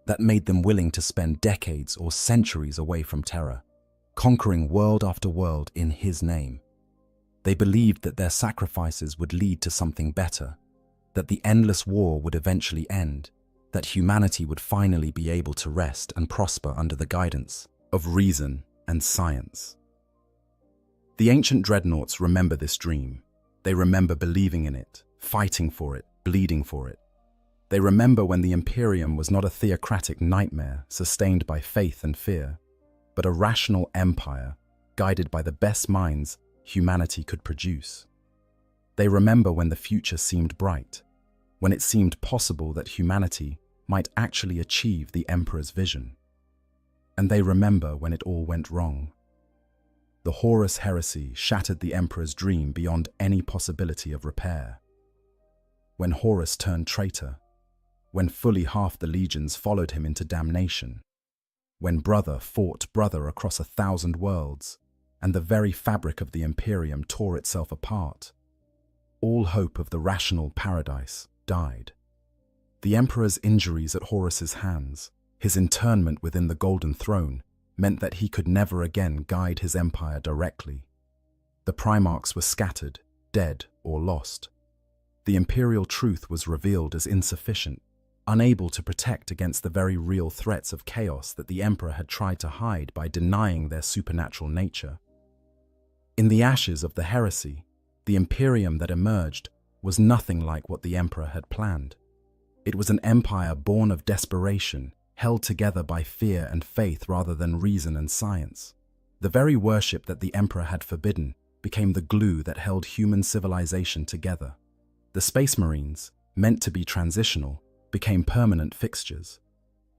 that made them willing to spend decades or centuries away from terror, conquering world after world in his name. They believed that their sacrifices would lead to something better, that the endless war would eventually end, that humanity would finally be able to rest and prosper under the guidance of reason and science. The ancient dreadnoughts remember this dream. They remember believing in it, fighting for it, bleeding for it. They remember when the Imperium was not a theocratic nightmare sustained by faith and fear, but a rational empire guided by the best minds humanity could produce. They remember when the future seemed bright, when it seemed possible that humanity might actually achieve the Emperor's vision. And they remember when it all went wrong. The Horus heresy shattered the Emperor's dream beyond any possibility of repair. When Horus turned traitor, when fully half the legions followed him into damnation, when brother fought brother across 1,000 worlds, and the very fabric of the Imperium tore itself apart, all hope of the rational paradise died. The Emperor's injuries at Horus's hands, his internment within the Golden Throne, meant that he could never again guide his empire directly. The Primarchs were scattered, dead, or lost. The imperial truth was revealed as insufficient, unable to protect against the very real threats of chaos that the Emperor had tried to hide by denying their supernatural nature. In the ashes of the heresy, the Imperium that emerged was nothing like what the Emperor had planned. It was an empire born of desperation, held together by fear and faith rather than reason and science. The very worship that the Emperor had forbidden became the glue that held human civilization together. The Space Marines, meant to be transitional, became permanent fixtures.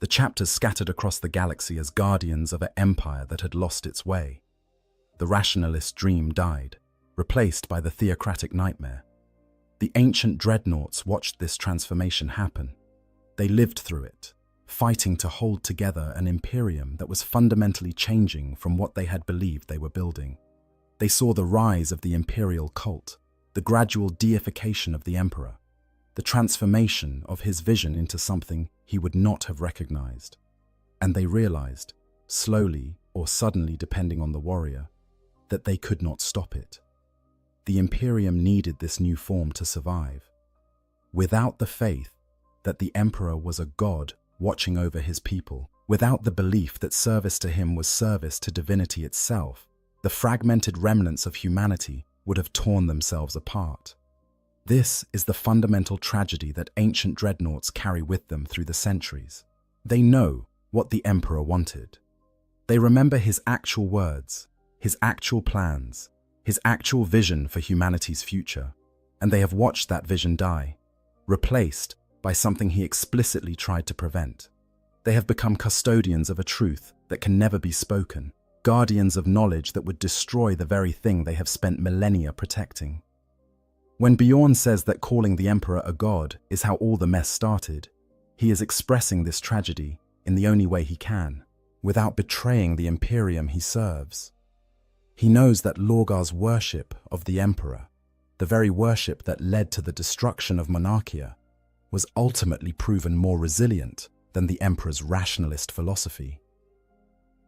The chapters scattered across the galaxy as guardians of an empire that had lost its way. The rationalist dream died, replaced by the theocratic nightmare. The ancient dreadnoughts watched this transformation happen. They lived through it, fighting to hold together an imperium that was fundamentally changing from what they had believed they were building. They saw the rise of the imperial cult, the gradual deification of the emperor, the transformation of his vision into something he would not have recognized. And they realized, slowly or suddenly depending on the warrior, that they could not stop it. The Imperium needed this new form to survive. Without the faith that the emperor was a god watching over his people, without the belief that service to him was service to divinity itself, the fragmented remnants of humanity would have torn themselves apart. This is the fundamental tragedy that ancient dreadnoughts carry with them through the centuries. They know what the emperor wanted. They remember his actual words, his actual plans, his actual vision for humanity's future, and they have watched that vision die, replaced by something he explicitly tried to prevent. They have become custodians of a truth that can never be spoken, guardians of knowledge that would destroy the very thing they have spent millennia protecting. When Bjorn says that calling the emperor a god is how all the mess started, he is expressing this tragedy in the only way he can, without betraying the Imperium he serves. He knows that Lorgar's worship of the emperor, the very worship that led to the destruction of Monarchia, was ultimately proven more resilient than the emperor's rationalist philosophy.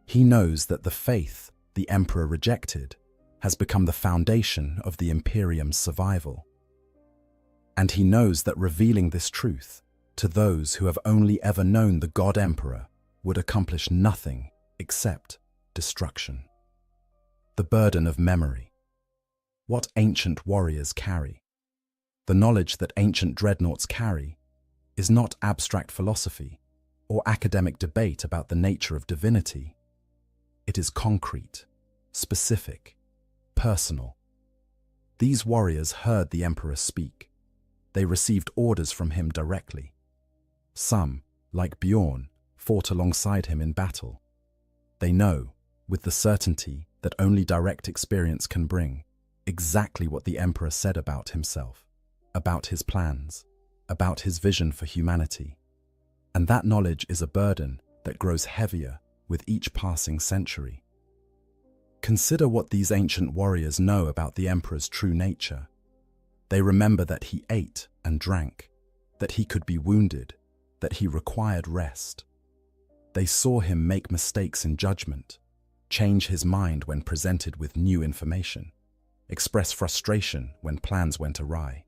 He knows that the faith the emperor rejected has become the foundation of the Imperium's survival. And he knows that revealing this truth to those who have only ever known the God Emperor would accomplish nothing except destruction. The burden of memory. What ancient warriors carry. The knowledge that ancient dreadnoughts carry is not abstract philosophy or academic debate about the nature of divinity. It is concrete, specific, personal. These warriors heard the emperor speak. They received orders from him directly. Some, like Bjorn, fought alongside him in battle. They know, with the certainty that only direct experience can bring, exactly what the emperor said about himself, about his plans, about his vision for humanity. And that knowledge is a burden that grows heavier with each passing century. Consider what these ancient warriors know about the emperor's true nature. They remember that he ate and drank, that he could be wounded, that he required rest. They saw him make mistakes in judgment, change his mind when presented with new information, express frustration when plans went awry.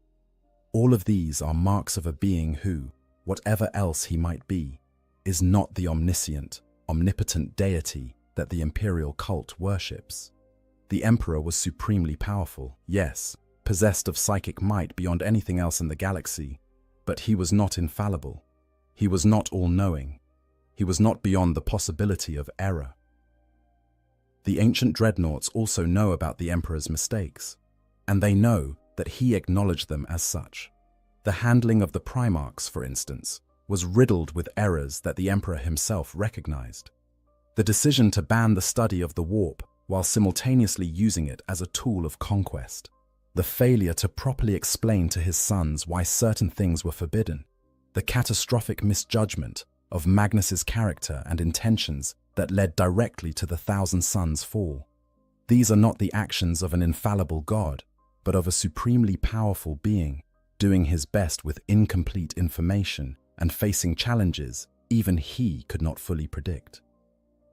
All of these are marks of a being who, whatever else he might be, is not the omniscient, omnipotent deity that the imperial cult worships. The emperor was supremely powerful, yes, possessed of psychic might beyond anything else in the galaxy, but he was not infallible. He was not all-knowing. He was not beyond the possibility of error. The ancient dreadnoughts also know about the emperor's mistakes, and they know that he acknowledged them as such. The handling of the Primarchs, for instance, was riddled with errors that the emperor himself recognized. The decision to ban the study of the warp while simultaneously using it as a tool of conquest. The failure to properly explain to his sons why certain things were forbidden. The catastrophic misjudgment of Magnus's character and intentions that led directly to the Thousand Sons' fall. These are not the actions of an infallible god, but of a supremely powerful being, doing his best with incomplete information and facing challenges even he could not fully predict.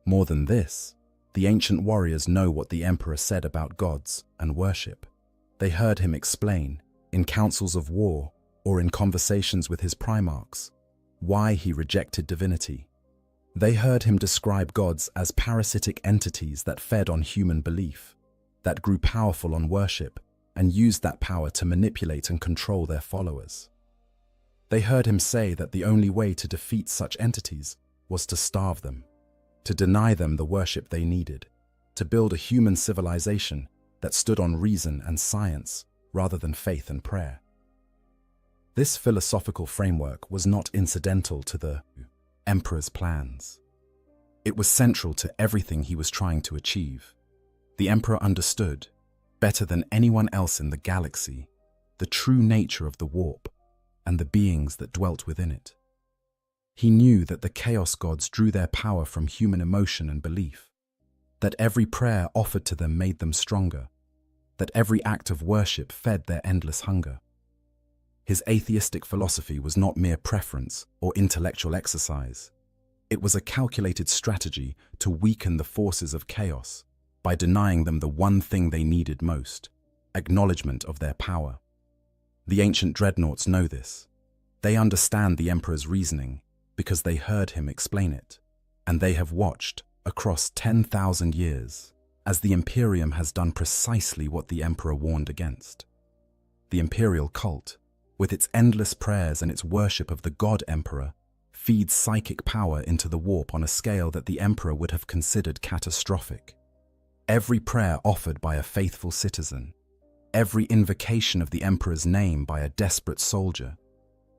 More than this, the ancient warriors know what the emperor said about gods and worship. They heard him explain, in councils of war or in conversations with his Primarchs, why he rejected divinity. They heard him describe gods as parasitic entities that fed on human belief, that grew powerful on worship, and used that power to manipulate and control their followers. They heard him say that the only way to defeat such entities was to starve them, to deny them the worship they needed, to build a human civilization that stood on reason and science rather than faith and prayer. This philosophical framework was not incidental to the emperor's plans. It was central to everything he was trying to achieve. The emperor understood, better than anyone else in the galaxy, the true nature of the warp and the beings that dwelt within it. He knew that the Chaos Gods drew their power from human emotion and belief, that every prayer offered to them made them stronger, that every act of worship fed their endless hunger. His atheistic philosophy was not mere preference or intellectual exercise. It was a calculated strategy to weaken the forces of chaos by denying them the one thing they needed most, acknowledgement of their power. The ancient dreadnoughts know this. They understand the emperor's reasoning because they heard him explain it, and they have watched, across 10,000 years, as the Imperium has done precisely what the emperor warned against. The imperial cult, with its endless prayers and its worship of the god emperor, feeds psychic power into the warp on a scale that the emperor would have considered catastrophic. Every prayer offered by a faithful citizen, every invocation of the emperor's name by a desperate soldier,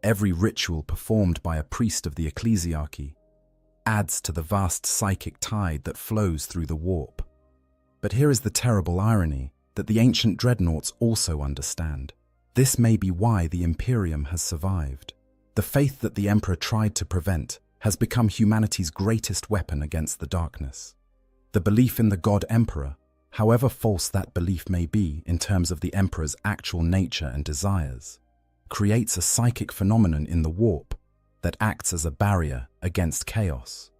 every ritual performed by a priest of the ecclesiarchy, adds to the vast psychic tide that flows through the warp. But here is the terrible irony that the ancient dreadnoughts also understand. This may be why the Imperium has survived. The faith that the emperor tried to prevent has become humanity's greatest weapon against the darkness. The belief in the god emperor, however false that belief may be in terms of the emperor's actual nature and desires, creates a psychic phenomenon in the warp that acts as a barrier against chaos.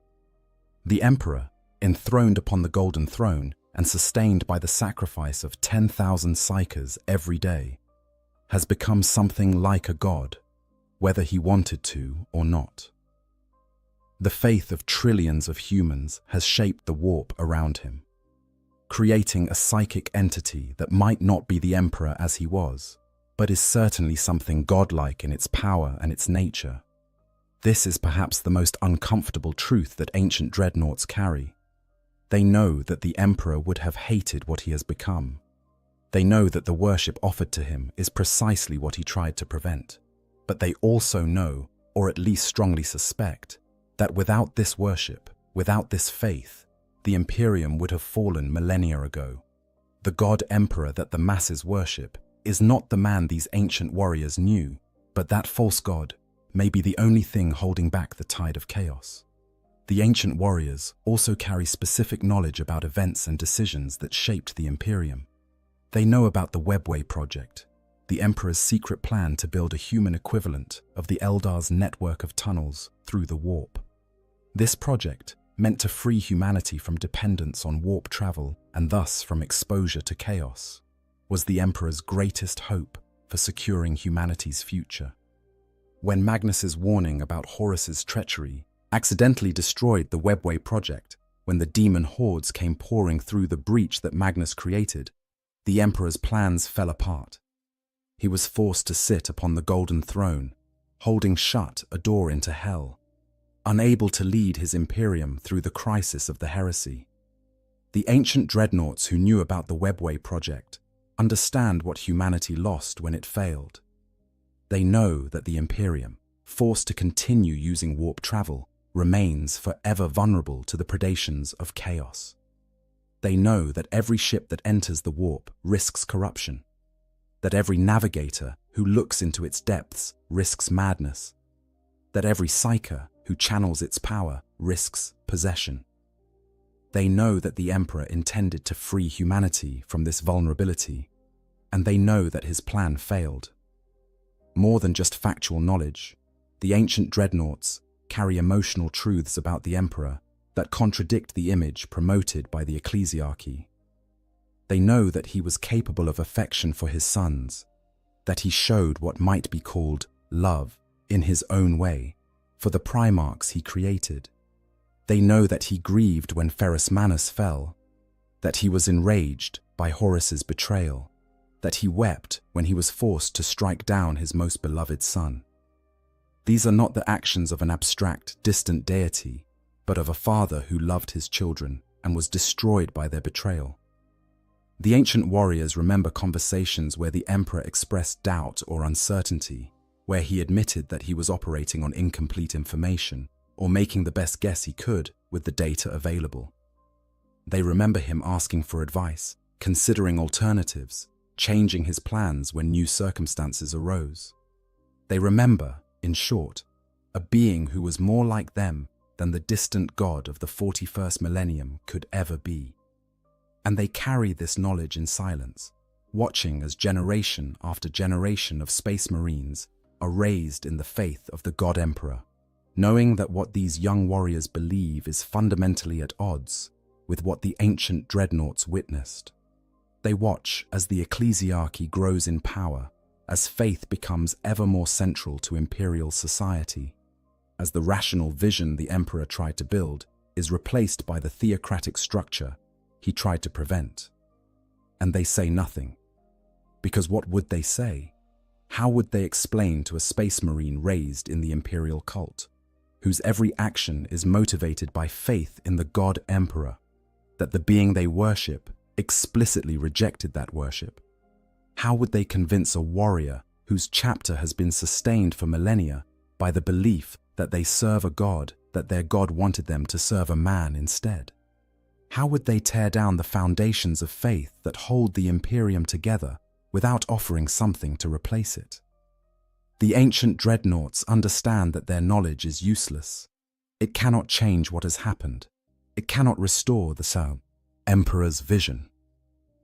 The emperor, enthroned upon the golden throne and sustained by the sacrifice of 10,000 psykers every day, has become something like a god, whether he wanted to or not. The faith of trillions of humans has shaped the warp around him, creating a psychic entity that might not be the emperor as he was, but is certainly something godlike in its power and its nature. This is perhaps the most uncomfortable truth that ancient dreadnoughts carry. They know that the emperor would have hated what he has become. They know that the worship offered to him is precisely what he tried to prevent. But they also know, or at least strongly suspect, that without this worship, without this faith, the Imperium would have fallen millennia ago. The god emperor that the masses worship is not the man these ancient warriors knew, but that false god may be the only thing holding back the tide of chaos. The ancient warriors also carry specific knowledge about events and decisions that shaped the Imperium. They know about the Webway project, the Emperor's secret plan to build a human equivalent of the Eldar's network of tunnels through the warp. This project, meant to free humanity from dependence on warp travel and thus from exposure to chaos, was the Emperor's greatest hope for securing humanity's future. When Magnus's warning about Horus's treachery accidentally destroyed the Webway project, when the demon hordes came pouring through the breach that Magnus created, the Emperor's plans fell apart. He was forced to sit upon the golden throne, holding shut a door into hell, unable to lead his Imperium through the crisis of the heresy. The ancient dreadnoughts who knew about the Webway project understand what humanity lost when it failed. They know that the Imperium, forced to continue using warp travel, remains forever vulnerable to the predations of chaos. They know that every ship that enters the warp risks corruption, that every navigator who looks into its depths risks madness, that every psyker who channels its power risks possession. They know that the Emperor intended to free humanity from this vulnerability, and they know that his plan failed. More than just factual knowledge, the ancient dreadnoughts carry emotional truths about the Emperor that contradict the image promoted by the ecclesiarchy. They know that he was capable of affection for his sons, that he showed what might be called love in his own way for the Primarchs he created. They know that he grieved when Ferrus Manus fell, that he was enraged by Horus's betrayal, that he wept when he was forced to strike down his most beloved son. These are not the actions of an abstract, distant deity, but of a father who loved his children and was destroyed by their betrayal. The ancient warriors remember conversations where the Emperor expressed doubt or uncertainty, where he admitted that he was operating on incomplete information or making the best guess he could with the data available. They remember him asking for advice, considering alternatives, changing his plans when new circumstances arose. They remember, in short, a being who was more like them than the distant god of the 41st millennium could ever be. And they carry this knowledge in silence, watching as generation after generation of space marines are raised in the faith of the God Emperor, knowing that what these young warriors believe is fundamentally at odds with what the ancient dreadnoughts witnessed. They watch as the ecclesiarchy grows in power, as faith becomes ever more central to imperial society, as the rational vision the Emperor tried to build is replaced by the theocratic structure he tried to prevent. And they say nothing. Because what would they say? How would they explain to a space marine raised in the imperial cult, whose every action is motivated by faith in the God Emperor, that the being they worship explicitly rejected that worship? How would they convince a warrior whose chapter has been sustained for millennia by the belief that they serve a god, that their god wanted them to serve a man instead? How would they tear down the foundations of faith that hold the Imperium together without offering something to replace it? The ancient dreadnoughts understand that their knowledge is useless. It cannot change what has happened. It cannot restore the Emperor's vision.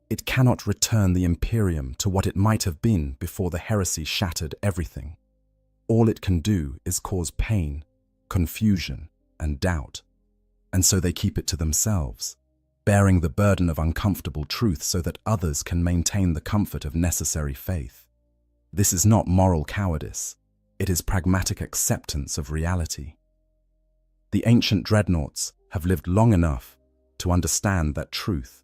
It cannot return the Imperium to what it might have been before the heresy shattered everything. All it can do is cause pain, confusion, and doubt. And so they keep it to themselves, bearing the burden of uncomfortable truth so that others can maintain the comfort of necessary faith. This is not moral cowardice. It is pragmatic acceptance of reality. The ancient dreadnoughts have lived long enough to understand that truth,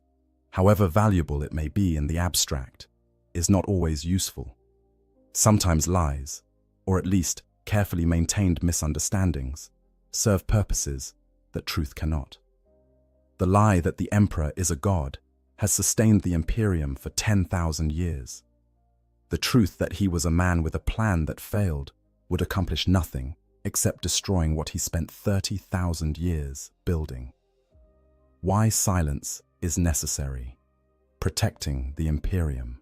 however valuable it may be in the abstract, is not always useful. Sometimes lies, or at least carefully maintained misunderstandings, serve purposes that truth cannot. The lie that the Emperor is a god has sustained the Imperium for 10,000 years. The truth that he was a man with a plan that failed would accomplish nothing except destroying what he spent 30,000 years building. Why silence is necessary? Protecting the Imperium.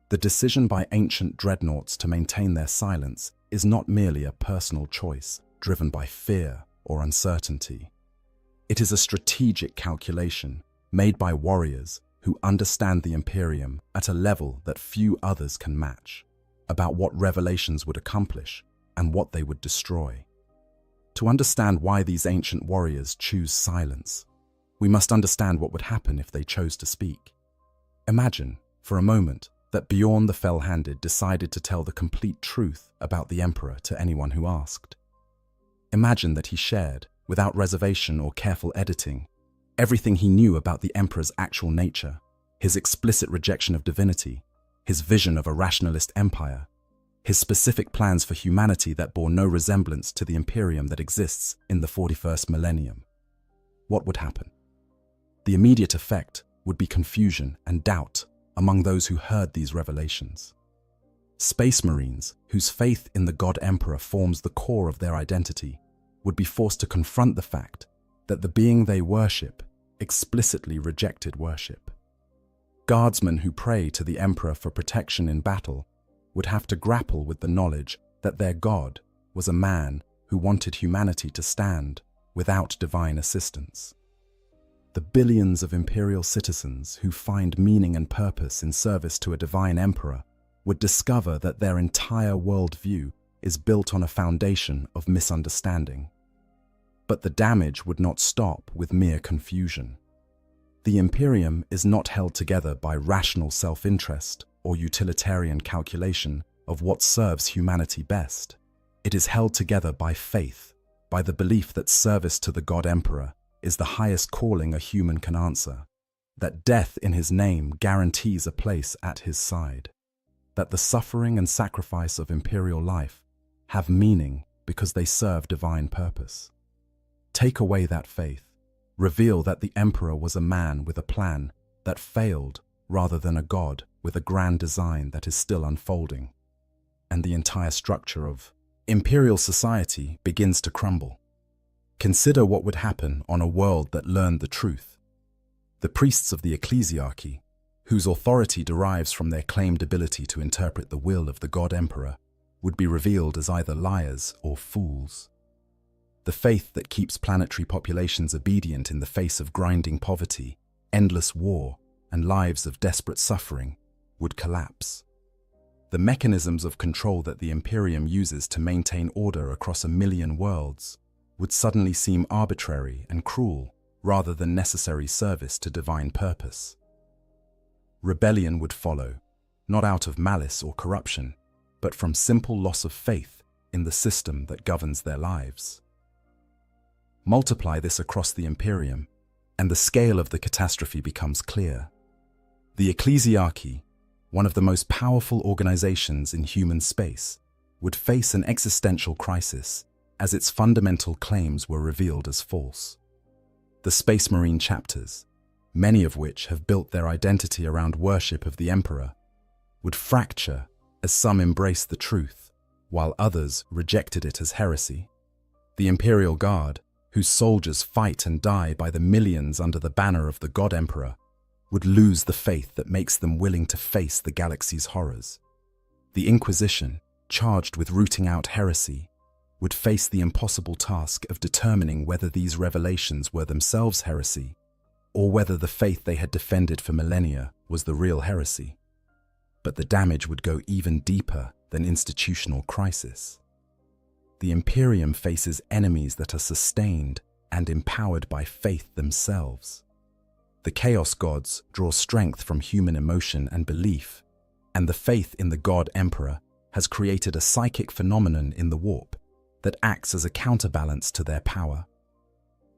The decision by ancient dreadnoughts to maintain their silence is not merely a personal choice driven by fear or uncertainty. It is a strategic calculation made by warriors who understand the Imperium at a level that few others can match, about what revelations would accomplish and what they would destroy. To understand why these ancient warriors choose silence, we must understand what would happen if they chose to speak. Imagine, for a moment, that Bjorn the Fell-Handed decided to tell the complete truth about the Emperor to anyone who asked. Imagine that he shared, without reservation or careful editing, everything he knew about the Emperor's actual nature, his explicit rejection of divinity, his vision of a rationalist empire, his specific plans for humanity that bore no resemblance to the Imperium that exists in the 41st millennium. What would happen? The immediate effect would be confusion and doubt among those who heard these revelations. Space Marines, whose faith in the God Emperor forms the core of their identity, would be forced to confront the fact that the being they worship explicitly rejected worship. Guardsmen who pray to the Emperor for protection in battle would have to grapple with the knowledge that their God was a man who wanted humanity to stand without divine assistance. The billions of imperial citizens who find meaning and purpose in service to a divine emperor would discover that their entire worldview is built on a foundation of misunderstanding. But the damage would not stop with mere confusion. The Imperium is not held together by rational self-interest or utilitarian calculation of what serves humanity best. It is held together by faith, by the belief that service to the God Emperor is the highest calling a human can answer, that death in his name guarantees a place at his side, that the suffering and sacrifice of imperial life have meaning because they serve divine purpose. Take away that faith, reveal that the Emperor was a man with a plan that failed rather than a god with a grand design that is still unfolding, and the entire structure of imperial society begins to crumble. Consider what would happen on a world that learned the truth. The priests of the ecclesiarchy, whose authority derives from their claimed ability to interpret the will of the God Emperor, would be revealed as either liars or fools. The faith that keeps planetary populations obedient in the face of grinding poverty, endless war, and lives of desperate suffering would collapse. The mechanisms of control that the Imperium uses to maintain order across 1 million worlds would suddenly seem arbitrary and cruel rather than necessary service to divine purpose. Rebellion would follow, not out of malice or corruption, but from simple loss of faith in the system that governs their lives. Multiply this across the Imperium, and the scale of the catastrophe becomes clear. The ecclesiarchy, one of the most powerful organizations in human space, would face an existential crisis as its fundamental claims were revealed as false. The Space Marine chapters, many of which have built their identity around worship of the Emperor, would fracture as some embraced the truth, while others rejected it as heresy. The Imperial Guard, whose soldiers fight and die by the millions under the banner of the God Emperor, would lose the faith that makes them willing to face the galaxy's horrors. The Inquisition, charged with rooting out heresy, would face the impossible task of determining whether these revelations were themselves heresy, or whether the faith they had defended for millennia was the real heresy. But the damage would go even deeper than institutional crisis. The Imperium faces enemies that are sustained and empowered by faith themselves. The Chaos Gods draw strength from human emotion and belief, and the faith in the God Emperor has created a psychic phenomenon in the warp that acts as a counterbalance to their power.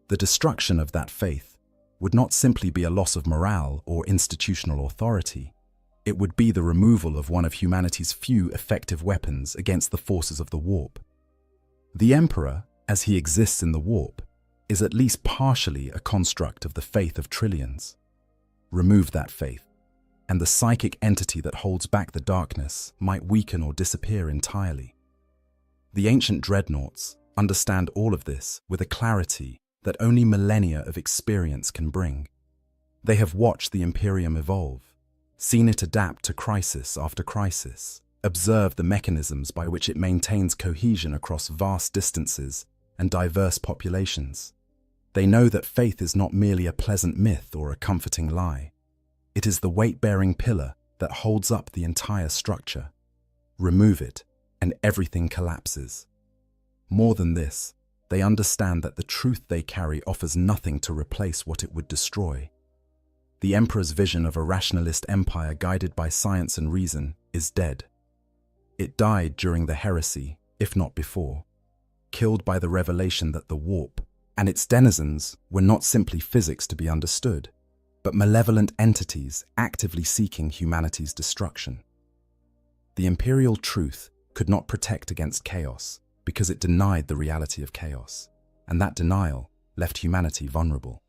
The destruction of that faith would not simply be a loss of morale or institutional authority. It would be the removal of one of humanity's few effective weapons against the forces of the warp. The Emperor, as he exists in the warp, is at least partially a construct of the faith of trillions. Remove that faith, and the psychic entity that holds back the darkness might weaken or disappear entirely. The ancient dreadnoughts understand all of this with a clarity that only millennia of experience can bring. They have watched the Imperium evolve, seen it adapt to crisis after crisis, observed the mechanisms by which it maintains cohesion across vast distances and diverse populations. They know that faith is not merely a pleasant myth or a comforting lie. It is the weight-bearing pillar that holds up the entire structure. Remove it, and everything collapses. More than this, They understand that the truth they carry offers nothing to replace what it would destroy. The emperor's vision of a rationalist empire guided by science and reason is dead. It died during the heresy, if not before, killed by the revelation that the warp and its denizens were not simply physics to be understood, but malevolent entities actively seeking humanity's destruction. The imperial truth could not protect against chaos because it denied the reality of chaos, and that denial left humanity vulnerable.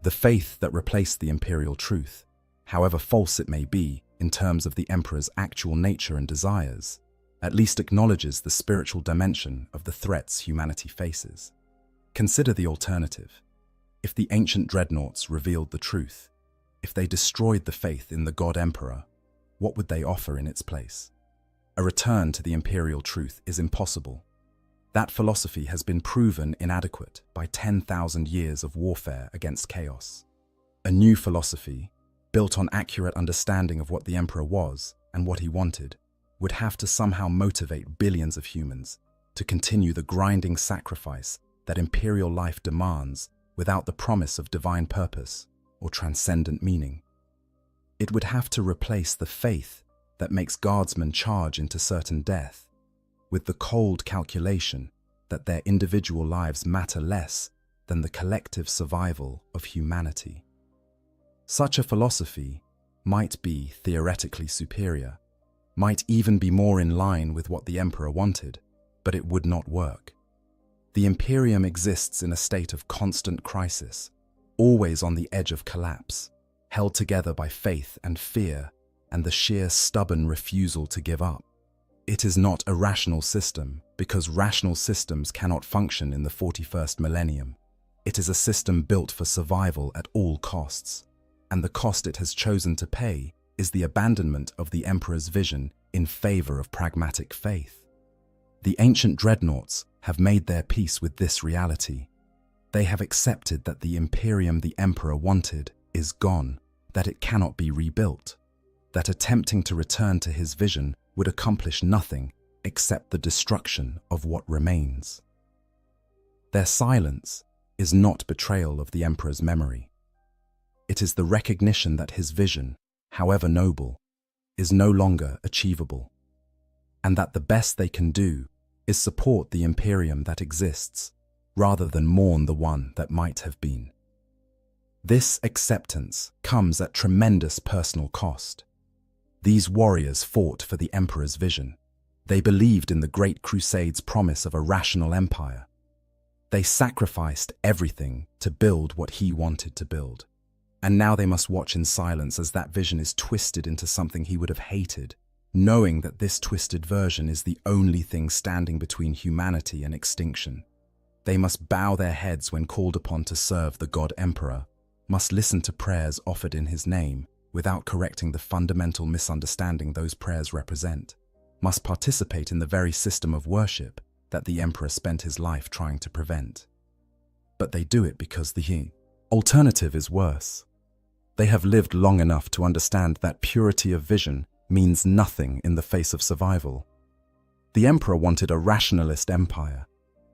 The faith that replaced the imperial truth, however false it may be in terms of the emperor's actual nature and desires, at least acknowledges the spiritual dimension of the threats humanity faces. Consider the alternative. If the ancient dreadnoughts revealed the truth, if they destroyed the faith in the God Emperor, what would they offer in its place? A return to the imperial truth is impossible. That philosophy has been proven inadequate by 10,000 years of warfare against chaos. A new philosophy, built on accurate understanding of what the Emperor was and what he wanted, would have to somehow motivate billions of humans to continue the grinding sacrifice that imperial life demands without the promise of divine purpose or transcendent meaning. It would have to replace the faith that makes guardsmen charge into certain death with the cold calculation that their individual lives matter less than the collective survival of humanity. Such a philosophy might be theoretically superior, might even be more in line with what the Emperor wanted, but it would not work. The Imperium exists in a state of constant crisis, always on the edge of collapse, held together by faith and fear and the sheer stubborn refusal to give up. It is not a rational system because rational systems cannot function in the 41st millennium. It is a system built for survival at all costs, and the cost it has chosen to pay is the abandonment of the Emperor's vision in favor of pragmatic faith. The ancient dreadnoughts have made their peace with this reality. They have accepted that the Imperium the Emperor wanted is gone, that it cannot be rebuilt, that attempting to return to his vision would accomplish nothing except the destruction of what remains. Their silence is not betrayal of the Emperor's memory. It is the recognition that his vision, however noble, is no longer achievable, and that the best they can do is support the Imperium that exists, rather than mourn the one that might have been. This acceptance comes at tremendous personal cost. These warriors fought for the Emperor's vision. They believed in the Great Crusade's promise of a rational empire. They sacrificed everything to build what he wanted to build. And now they must watch in silence as that vision is twisted into something he would have hated, knowing that this twisted version is the only thing standing between humanity and extinction. They must bow their heads when called upon to serve the God Emperor, must listen to prayers offered in his name without correcting the fundamental misunderstanding those prayers represent, must participate in the very system of worship that the Emperor spent his life trying to prevent. But they do it because the alternative is worse. They have lived long enough to understand that purity of vision means nothing in the face of survival. The Emperor wanted a rationalist empire,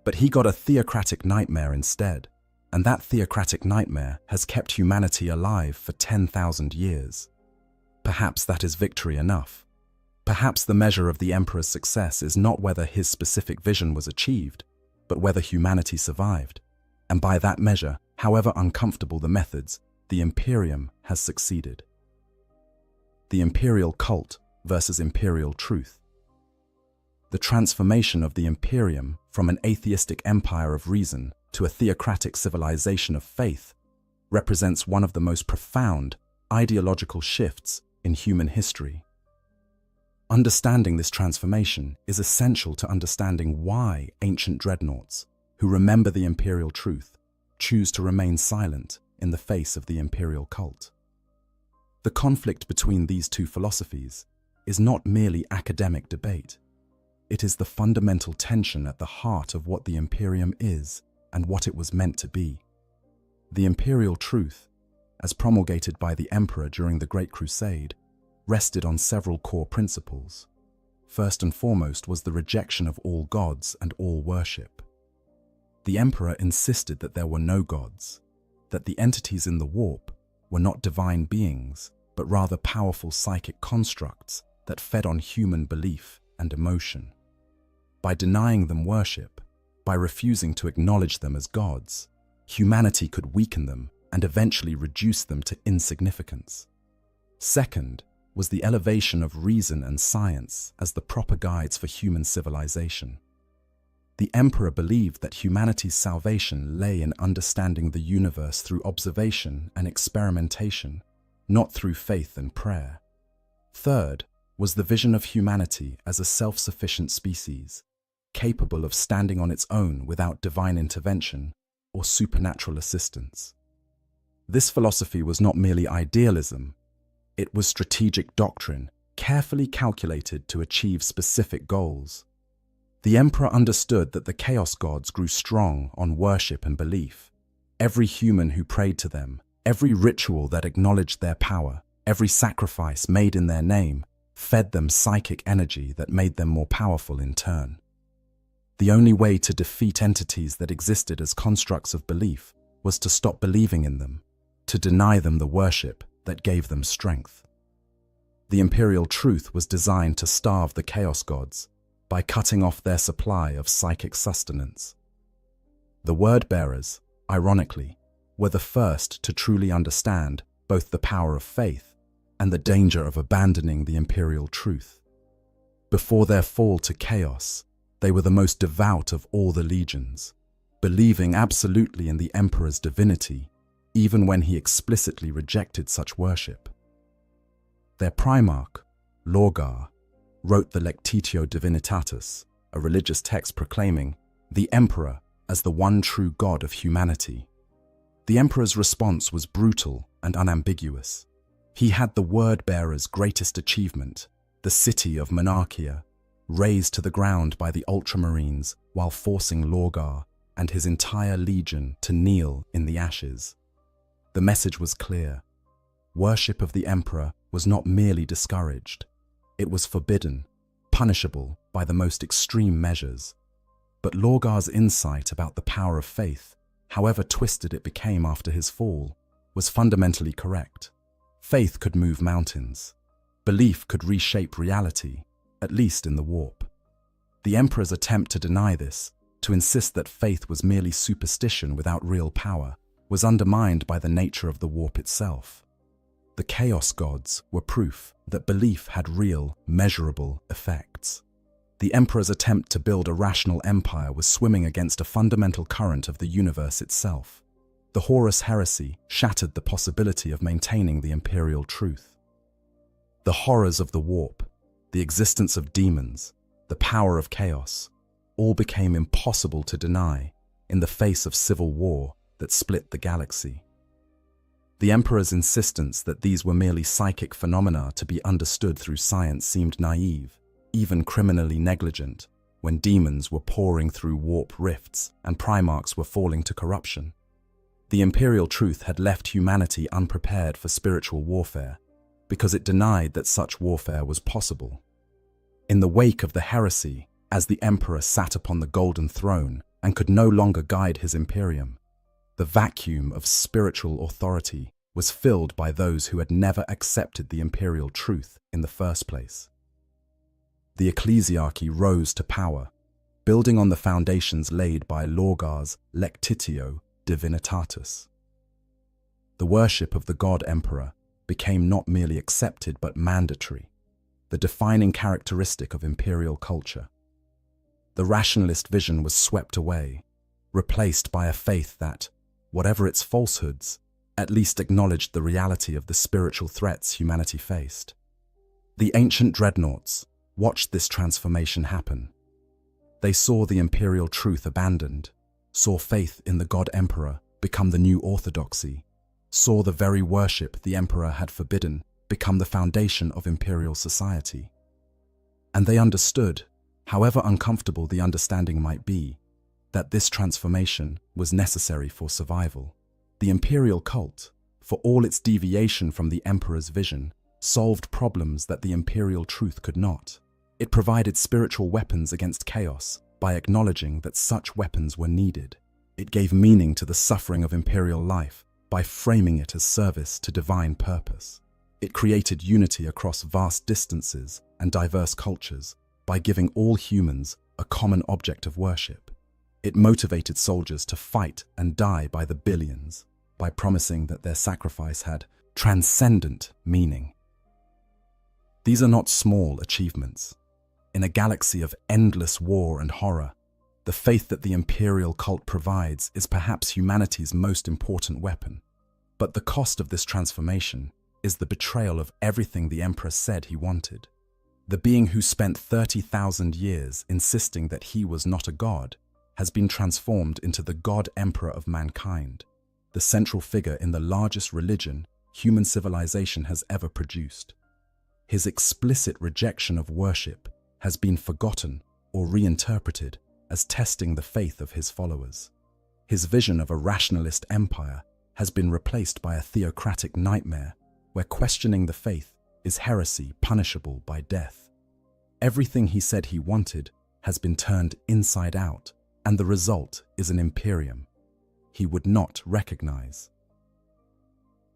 but he got a theocratic nightmare instead, and that theocratic nightmare has kept humanity alive for 10,000 years. Perhaps that is victory enough. Perhaps the measure of the Emperor's success is not whether his specific vision was achieved, but whether humanity survived. And by that measure, however uncomfortable the methods, the Imperium has succeeded. The imperial cult versus imperial truth. The transformation of the Imperium from an atheistic empire of reason to a theocratic civilization of faith represents one of the most profound ideological shifts in human history. Understanding this transformation is essential to understanding why ancient dreadnoughts, who remember the imperial truth, choose to remain silent in the face of the imperial cult. The conflict between these two philosophies is not merely academic debate. It is the fundamental tension at the heart of what the Imperium is and what it was meant to be. The imperial truth, as promulgated by the Emperor during the Great Crusade, rested on several core principles. First and foremost was the rejection of all gods and all worship. The Emperor insisted that there were no gods, that the entities in the warp were not divine beings, but rather powerful psychic constructs that fed on human belief and emotion. By denying them worship, by refusing to acknowledge them as gods, humanity could weaken them and eventually reduce them to insignificance. Second was the elevation of reason and science as the proper guides for human civilization. The Emperor believed that humanity's salvation lay in understanding the universe through observation and experimentation, not through faith and prayer. Third was the vision of humanity as a self-sufficient species, capable of standing on its own without divine intervention or supernatural assistance. This philosophy was not merely idealism, it was strategic doctrine, carefully calculated to achieve specific goals. The Emperor understood that the Chaos Gods grew strong on worship and belief. Every human who prayed to them, every ritual that acknowledged their power, every sacrifice made in their name, fed them psychic energy that made them more powerful in turn. The only way to defeat entities that existed as constructs of belief was to stop believing in them, to deny them the worship that gave them strength. The imperial truth was designed to starve the Chaos Gods by cutting off their supply of psychic sustenance. The word-bearers, ironically, were the first to truly understand both the power of faith and the danger of abandoning the imperial truth. Before their fall to chaos, they were the most devout of all the legions, believing absolutely in the Emperor's divinity, even when he explicitly rejected such worship. Their primarch, Lorgar, wrote the Lectitio Divinitatis, a religious text proclaiming the Emperor as the one true God of humanity. The Emperor's response was brutal and unambiguous. He had the word-bearer's greatest achievement, the city of Monarchia, razed to the ground by the Ultramarines while forcing Lorgar and his entire legion to kneel in the ashes. The message was clear. Worship of the Emperor was not merely discouraged. It was forbidden, punishable by the most extreme measures. But Lorgar's insight about the power of faith, however twisted it became after his fall, was fundamentally correct. Faith could move mountains. Belief could reshape reality, at least in the warp. The Emperor's attempt to deny this, to insist that faith was merely superstition without real power, was undermined by the nature of the warp itself. The Chaos Gods were proof that belief had real, measurable effects. The Emperor's attempt to build a rational empire was swimming against a fundamental current of the universe itself. The Horus heresy shattered the possibility of maintaining the imperial truth. The horrors of the warp, the existence of demons, the power of chaos, all became impossible to deny in the face of civil war that split the galaxy. The Emperor's insistence that these were merely psychic phenomena to be understood through science seemed naive, even criminally negligent, when demons were pouring through warp rifts and primarchs were falling to corruption. The imperial truth had left humanity unprepared for spiritual warfare, because it denied that such warfare was possible. In the wake of the heresy, as the Emperor sat upon the golden throne and could no longer guide his imperium, the vacuum of spiritual authority was filled by those who had never accepted the imperial truth in the first place. The ecclesiarchy rose to power, building on the foundations laid by Lorgar's Lectitio Divinitatis. The worship of the God Emperor became not merely accepted but mandatory, the defining characteristic of imperial culture. The rationalist vision was swept away, replaced by a faith that, whatever its falsehoods, at least acknowledged the reality of the spiritual threats humanity faced. The ancient dreadnoughts watched this transformation happen. They saw the imperial truth abandoned, saw faith in the God Emperor become the new orthodoxy, saw the very worship the Emperor had forbidden become the foundation of imperial society. And they understood, however uncomfortable the understanding might be, that this transformation was necessary for survival. The imperial cult, for all its deviation from the Emperor's vision, solved problems that the imperial truth could not. It provided spiritual weapons against chaos by acknowledging that such weapons were needed. It gave meaning to the suffering of imperial life by framing it as service to divine purpose. It created unity across vast distances and diverse cultures by giving all humans a common object of worship. It motivated soldiers to fight and die by the billions by promising that their sacrifice had transcendent meaning. These are not small achievements. In a galaxy of endless war and horror, the faith that the imperial cult provides is perhaps humanity's most important weapon. But the cost of this transformation is the betrayal of everything the Emperor said he wanted. The being who spent 30,000 years insisting that he was not a god has been transformed into the God Emperor of mankind, the central figure in the largest religion human civilization has ever produced. His explicit rejection of worship has been forgotten or reinterpreted as testing the faith of his followers. His vision of a rationalist empire has been replaced by a theocratic nightmare where questioning the faith is heresy punishable by death. Everything he said he wanted has been turned inside out, and the result is an imperium he would not recognize.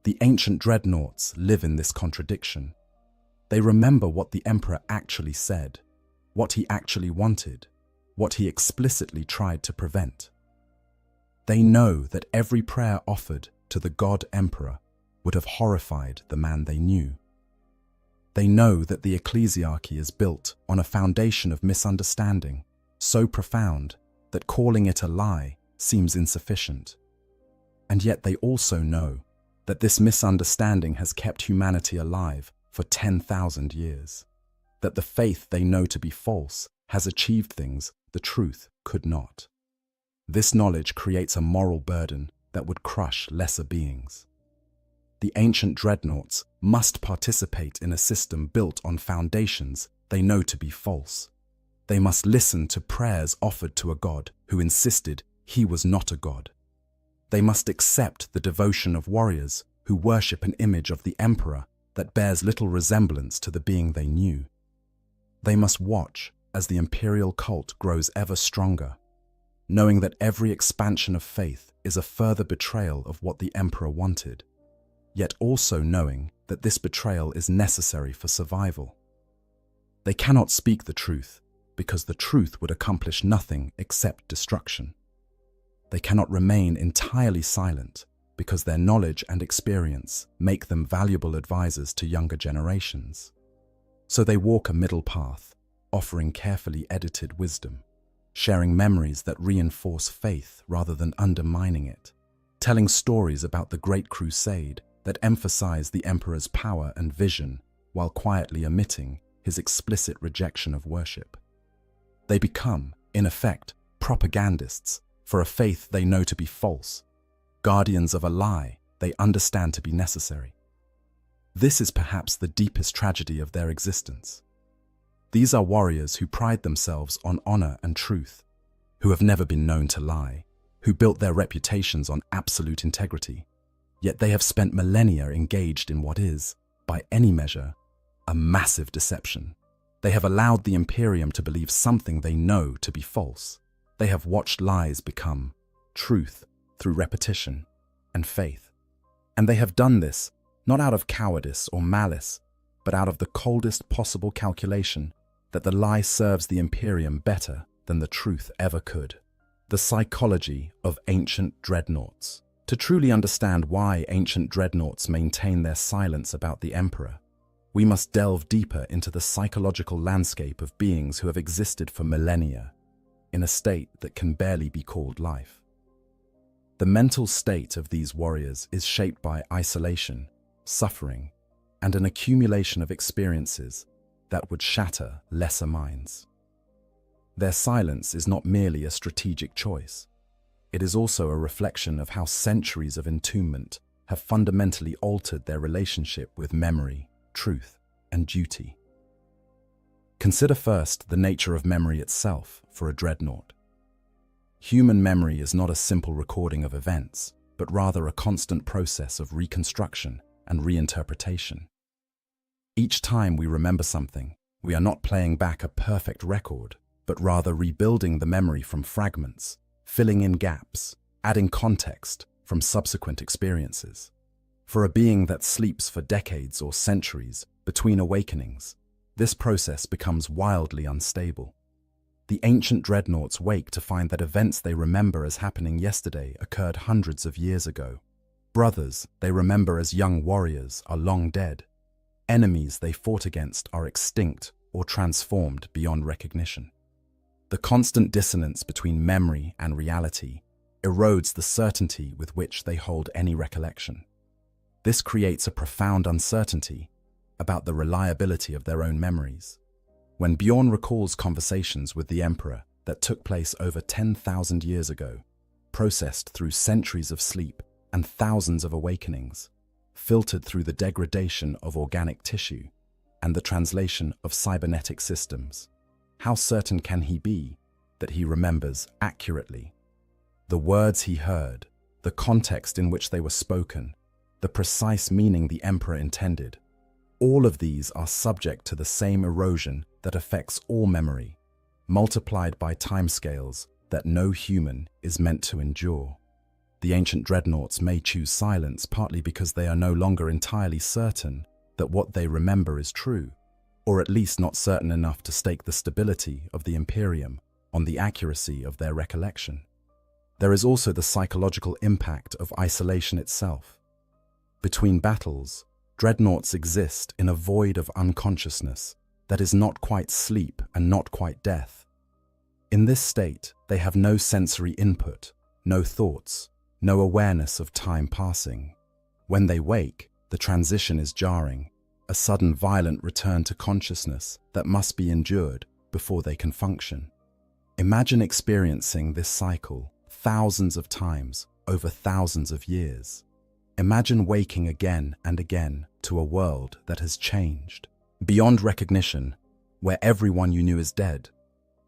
The ancient dreadnoughts live in this contradiction. They remember what the Emperor actually said, what he actually wanted, what he explicitly tried to prevent. They know that every prayer offered to the God Emperor would have horrified the man they knew. They know that the ecclesiarchy is built on a foundation of misunderstanding so profound that calling it a lie seems insufficient. And yet they also know that this misunderstanding has kept humanity alive for 10,000 years, that the faith they know to be false has achieved things the truth could not. This knowledge creates a moral burden that would crush lesser beings. The ancient dreadnoughts must participate in a system built on foundations they know to be false. They must listen to prayers offered to a god who insisted he was not a god. They must accept the devotion of warriors who worship an image of the emperor that bears little resemblance to the being they knew. They must watch as the imperial cult grows ever stronger, knowing that every expansion of faith is a further betrayal of what the emperor wanted, yet also knowing that this betrayal is necessary for survival. They cannot speak the truth because the truth would accomplish nothing except destruction. They cannot remain entirely silent because their knowledge and experience make them valuable advisors to younger generations. So they walk a middle path, offering carefully edited wisdom, sharing memories that reinforce faith rather than undermining it, telling stories about the Great Crusade that emphasize the emperor's power and vision while quietly omitting his explicit rejection of worship. They become, in effect, propagandists for a faith they know to be false, guardians of a lie they understand to be necessary. This is perhaps the deepest tragedy of their existence. These are warriors who pride themselves on honor and truth, who have never been known to lie, who built their reputations on absolute integrity, yet they have spent millennia engaged in what is, by any measure, a massive deception. They have allowed the Imperium to believe something they know to be false. They have watched lies become truth through repetition and faith. And they have done this not out of cowardice or malice, but out of the coldest possible calculation that the lie serves the Imperium better than the truth ever could. The psychology of ancient dreadnoughts. To truly understand why ancient dreadnoughts maintain their silence about the Emperor, we must delve deeper into the psychological landscape of beings who have existed for millennia, in a state that can barely be called life. The mental state of these warriors is shaped by isolation, suffering, and an accumulation of experiences that would shatter lesser minds. Their silence is not merely a strategic choice. It is also a reflection of how centuries of entombment have fundamentally altered their relationship with memory, truth, and duty. Consider first the nature of memory itself for a dreadnought. Human memory is not a simple recording of events, but rather a constant process of reconstruction and reinterpretation. Each time we remember something, we are not playing back a perfect record, but rather rebuilding the memory from fragments, filling in gaps, adding context from subsequent experiences. For a being that sleeps for decades or centuries between awakenings, this process becomes wildly unstable. The ancient dreadnoughts wake to find that events they remember as happening yesterday occurred hundreds of years ago. Brothers they remember as young warriors are long dead. Enemies they fought against are extinct or transformed beyond recognition. The constant dissonance between memory and reality erodes the certainty with which they hold any recollection. This creates a profound uncertainty about the reliability of their own memories. When Bjorn recalls conversations with the Emperor that took place over 10,000 years ago, processed through centuries of sleep and thousands of awakenings, filtered through the degradation of organic tissue and the translation of cybernetic systems, how certain can he be that he remembers accurately the words he heard, the context in which they were spoken, the precise meaning the Emperor intended? All of these are subject to the same erosion that affects all memory, multiplied by timescales that no human is meant to endure. The ancient dreadnoughts may choose silence partly because they are no longer entirely certain that what they remember is true, or at least not certain enough to stake the stability of the Imperium on the accuracy of their recollection. There is also the psychological impact of isolation itself. Between battles, dreadnoughts exist in a void of unconsciousness that is not quite sleep and not quite death. In this state, they have no sensory input, no thoughts, no awareness of time passing. When they wake, the transition is jarring, a sudden violent return to consciousness that must be endured before they can function. Imagine experiencing this cycle thousands of times over thousands of years. Imagine waking again and again to a world that has changed, beyond recognition, where everyone you knew is dead,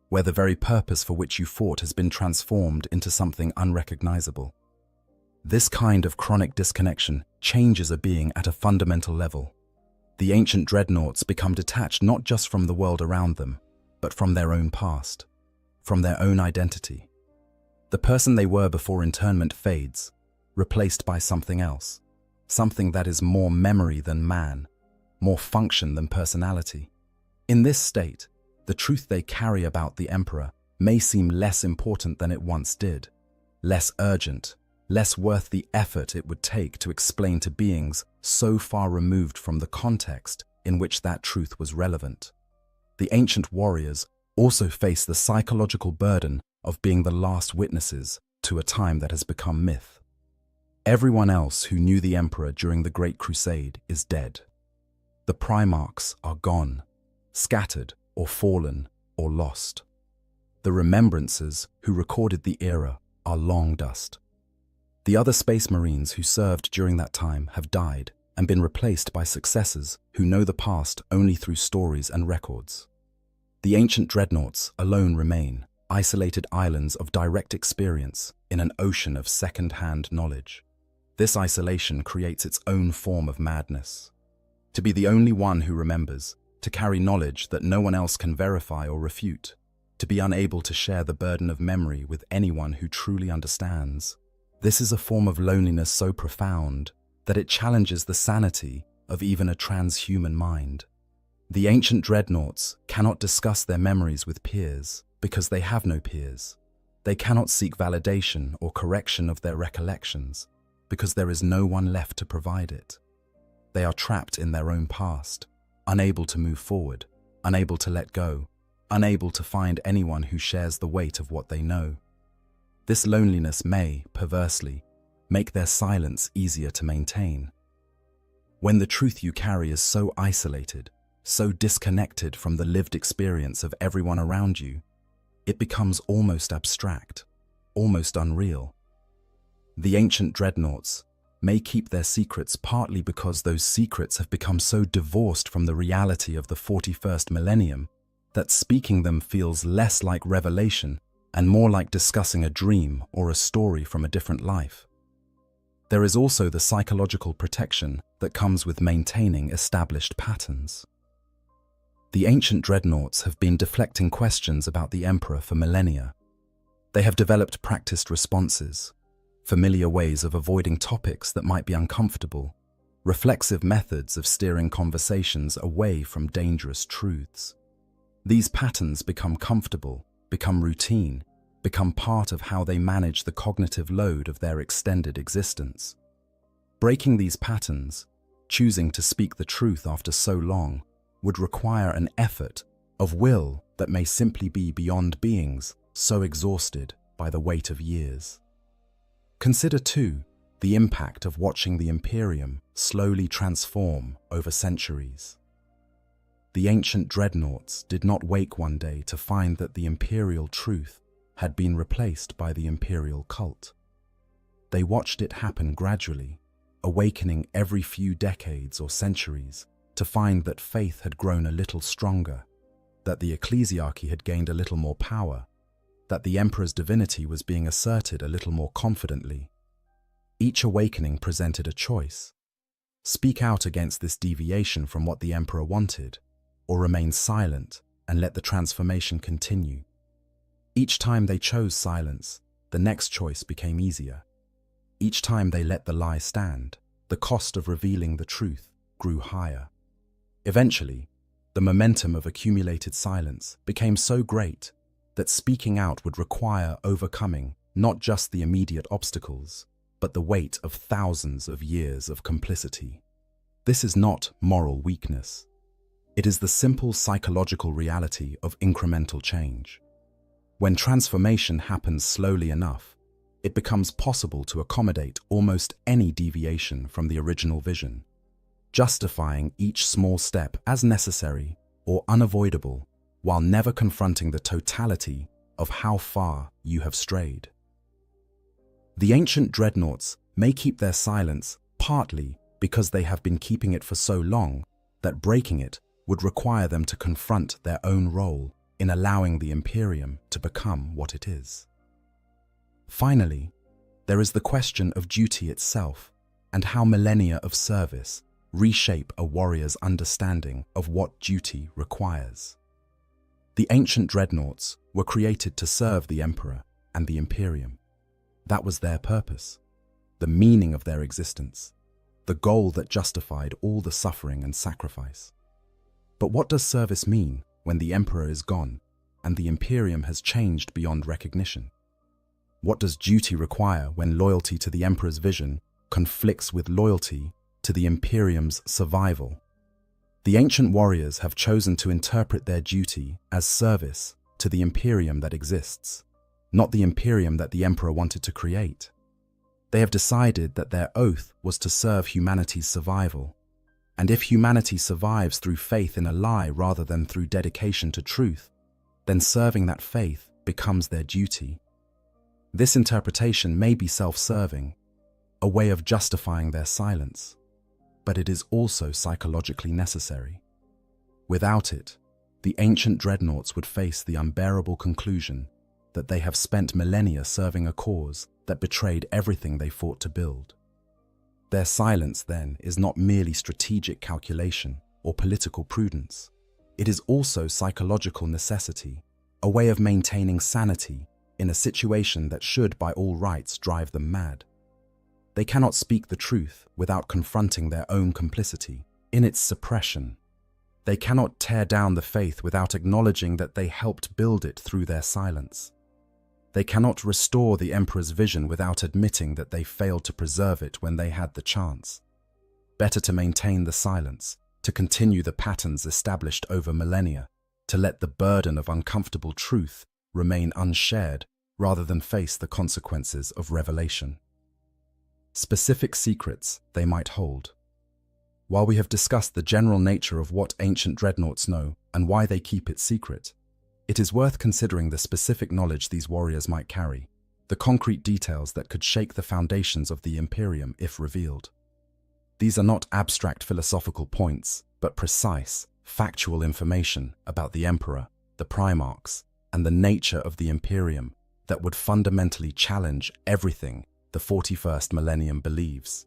where the very purpose for which you fought has been transformed into something unrecognizable. This kind of chronic disconnection changes a being at a fundamental level. The ancient dreadnoughts become detached not just from the world around them, but from their own past, from their own identity. The person they were before internment fades, replaced by something else, something that is more memory than man, more function than personality. In this state, the truth they carry about the Emperor may seem less important than it once did, less urgent, less worth the effort it would take to explain to beings so far removed from the context in which that truth was relevant. The ancient warriors also face the psychological burden of being the last witnesses to a time that has become myth. Everyone else who knew the Emperor during the Great Crusade is dead. The Primarchs are gone, scattered or fallen or lost. The remembrancers who recorded the era are long dust. The other Space Marines who served during that time have died and been replaced by successors who know the past only through stories and records. The ancient dreadnoughts alone remain, isolated islands of direct experience in an ocean of second-hand knowledge. This isolation creates its own form of madness. To be the only one who remembers, to carry knowledge that no one else can verify or refute, to be unable to share the burden of memory with anyone who truly understands. This is a form of loneliness so profound that it challenges the sanity of even a transhuman mind. The ancient dreadnoughts cannot discuss their memories with peers because they have no peers. They cannot seek validation or correction of their recollections because there is no one left to provide it. They are trapped in their own past, unable to move forward, unable to let go, unable to find anyone who shares the weight of what they know. This loneliness may, perversely, make their silence easier to maintain. When the truth you carry is so isolated, so disconnected from the lived experience of everyone around you, it becomes almost abstract, almost unreal. The ancient dreadnoughts may keep their secrets partly because those secrets have become so divorced from the reality of the 41st millennium that speaking them feels less like revelation and more like discussing a dream or a story from a different life. There is also the psychological protection that comes with maintaining established patterns. The ancient dreadnoughts have been deflecting questions about the Emperor for millennia. They have developed practiced responses, familiar ways of avoiding topics that might be uncomfortable, reflexive methods of steering conversations away from dangerous truths. These patterns become comfortable, become routine, become part of how they manage the cognitive load of their extended existence. Breaking these patterns, choosing to speak the truth after so long, would require an effort of will that may simply be beyond beings so exhausted by the weight of years. Consider, too, the impact of watching the Imperium slowly transform over centuries. The ancient dreadnoughts did not wake one day to find that the imperial truth had been replaced by the imperial cult. They watched it happen gradually, awakening every few decades or centuries to find that faith had grown a little stronger, that the ecclesiarchy had gained a little more power, that the emperor's divinity was being asserted a little more confidently. Each awakening presented a choice: speak out against this deviation from what the emperor wanted, or remain silent and let the transformation continue. Each time they chose silence, the next choice became easier. Each time they let the lie stand, the cost of revealing the truth grew higher. Eventually, the momentum of accumulated silence became so great that speaking out would require overcoming not just the immediate obstacles, but the weight of thousands of years of complicity. This is not moral weakness. It is the simple psychological reality of incremental change. When transformation happens slowly enough, it becomes possible to accommodate almost any deviation from the original vision, justifying each small step as necessary or unavoidable, while never confronting the totality of how far you have strayed. The ancient dreadnoughts may keep their silence partly because they have been keeping it for so long that breaking it would require them to confront their own role in allowing the Imperium to become what it is. Finally, there is the question of duty itself and how millennia of service reshape a warrior's understanding of what duty requires. The ancient dreadnoughts were created to serve the Emperor and the Imperium. That was their purpose, the meaning of their existence, the goal that justified all the suffering and sacrifice. But what does service mean when the Emperor is gone and the Imperium has changed beyond recognition? What does duty require when loyalty to the Emperor's vision conflicts with loyalty to the Imperium's survival? The ancient warriors have chosen to interpret their duty as service to the Imperium that exists, not the Imperium that the Emperor wanted to create. They have decided that their oath was to serve humanity's survival. And if humanity survives through faith in a lie rather than through dedication to truth, then serving that faith becomes their duty. This interpretation may be self-serving, a way of justifying their silence, but it is also psychologically necessary. Without it, the ancient dreadnoughts would face the unbearable conclusion that they have spent millennia serving a cause that betrayed everything they fought to build. Their silence, then, is not merely strategic calculation or political prudence. It is also psychological necessity, a way of maintaining sanity in a situation that should, by all rights, drive them mad. They cannot speak the truth without confronting their own complicity in its suppression. They cannot tear down the faith without acknowledging that they helped build it through their silence. They cannot restore the Emperor's vision without admitting that they failed to preserve it when they had the chance. Better to maintain the silence, to continue the patterns established over millennia, to let the burden of uncomfortable truth remain unshared rather than face the consequences of revelation. Specific secrets they might hold. While we have discussed the general nature of what ancient dreadnoughts know and why they keep it secret, it is worth considering the specific knowledge these warriors might carry, the concrete details that could shake the foundations of the Imperium if revealed. These are not abstract philosophical points, but precise, factual information about the Emperor, the Primarchs, and the nature of the Imperium that would fundamentally challenge everything the 41st millennium believes.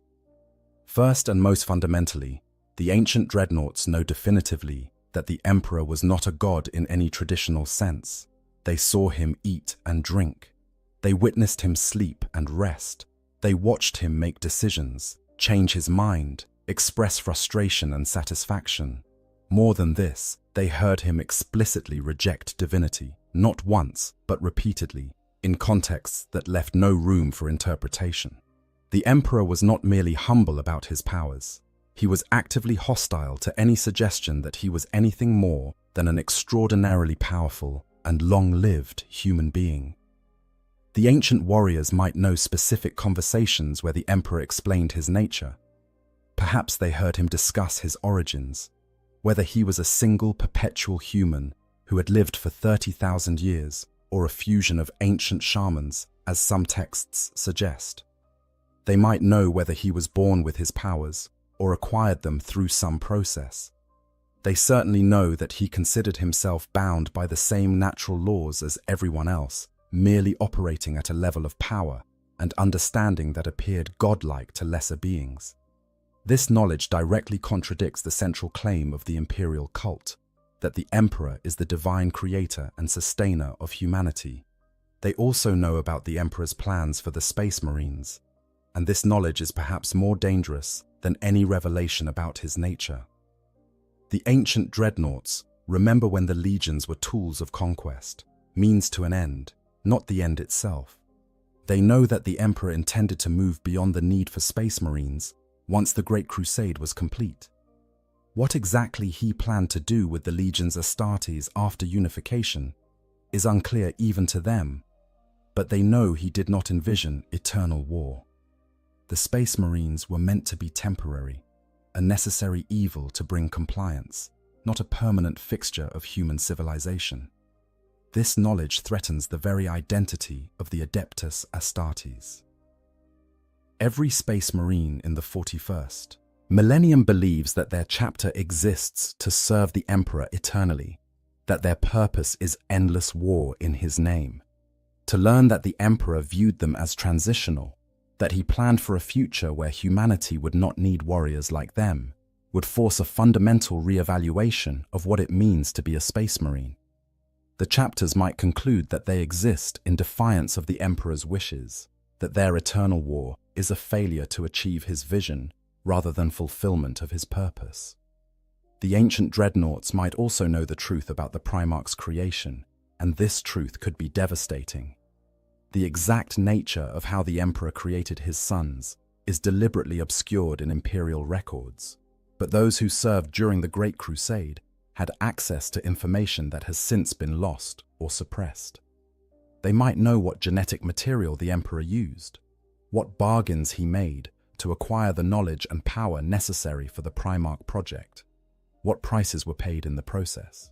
First and most fundamentally, the ancient dreadnoughts know definitively that the Emperor was not a god in any traditional sense. They saw him eat and drink. They witnessed him sleep and rest. They watched him make decisions, change his mind, express frustration and satisfaction. More than this, they heard him explicitly reject divinity, not once, but repeatedly, in contexts that left no room for interpretation. The emperor was not merely humble about his powers. He was actively hostile to any suggestion that he was anything more than an extraordinarily powerful and long-lived human being. The ancient warriors might know specific conversations where the emperor explained his nature. Perhaps they heard him discuss his origins, whether he was a single perpetual human who had lived for 30,000 years, or a fusion of ancient shamans, as some texts suggest. They might know whether he was born with his powers, or acquired them through some process. They certainly know that he considered himself bound by the same natural laws as everyone else, merely operating at a level of power and understanding that appeared godlike to lesser beings. This knowledge directly contradicts the central claim of the imperial cult, that the emperor is the divine creator and sustainer of humanity. They also know about the emperor's plans for the Space Marines, and this knowledge is perhaps more dangerous than any revelation about his nature. The ancient dreadnoughts remember when the legions were tools of conquest, means to an end, not the end itself. They know that the emperor intended to move beyond the need for Space Marines once the Great Crusade was complete. What exactly he planned to do with the legions Astartes after unification is unclear even to them, but they know he did not envision eternal war. The Space Marines were meant to be temporary, a necessary evil to bring compliance, not a permanent fixture of human civilization. This knowledge threatens the very identity of the Adeptus Astartes. Every Space Marine in the 41st Millennium believes that their chapter exists to serve the Emperor eternally, that their purpose is endless war in his name. To learn that the Emperor viewed them as transitional, that he planned for a future where humanity would not need warriors like them, would force a fundamental re-evaluation of what it means to be a Space Marine. The chapters might conclude that they exist in defiance of the Emperor's wishes, that their eternal war is a failure to achieve his vision rather than fulfillment of his purpose. The ancient dreadnoughts might also know the truth about the Primarch's creation, and this truth could be devastating. The exact nature of how the Emperor created his sons is deliberately obscured in imperial records, but those who served during the Great Crusade had access to information that has since been lost or suppressed. They might know what genetic material the Emperor used, what bargains he made to acquire the knowledge and power necessary for the Primarch project, what prices were paid in the process.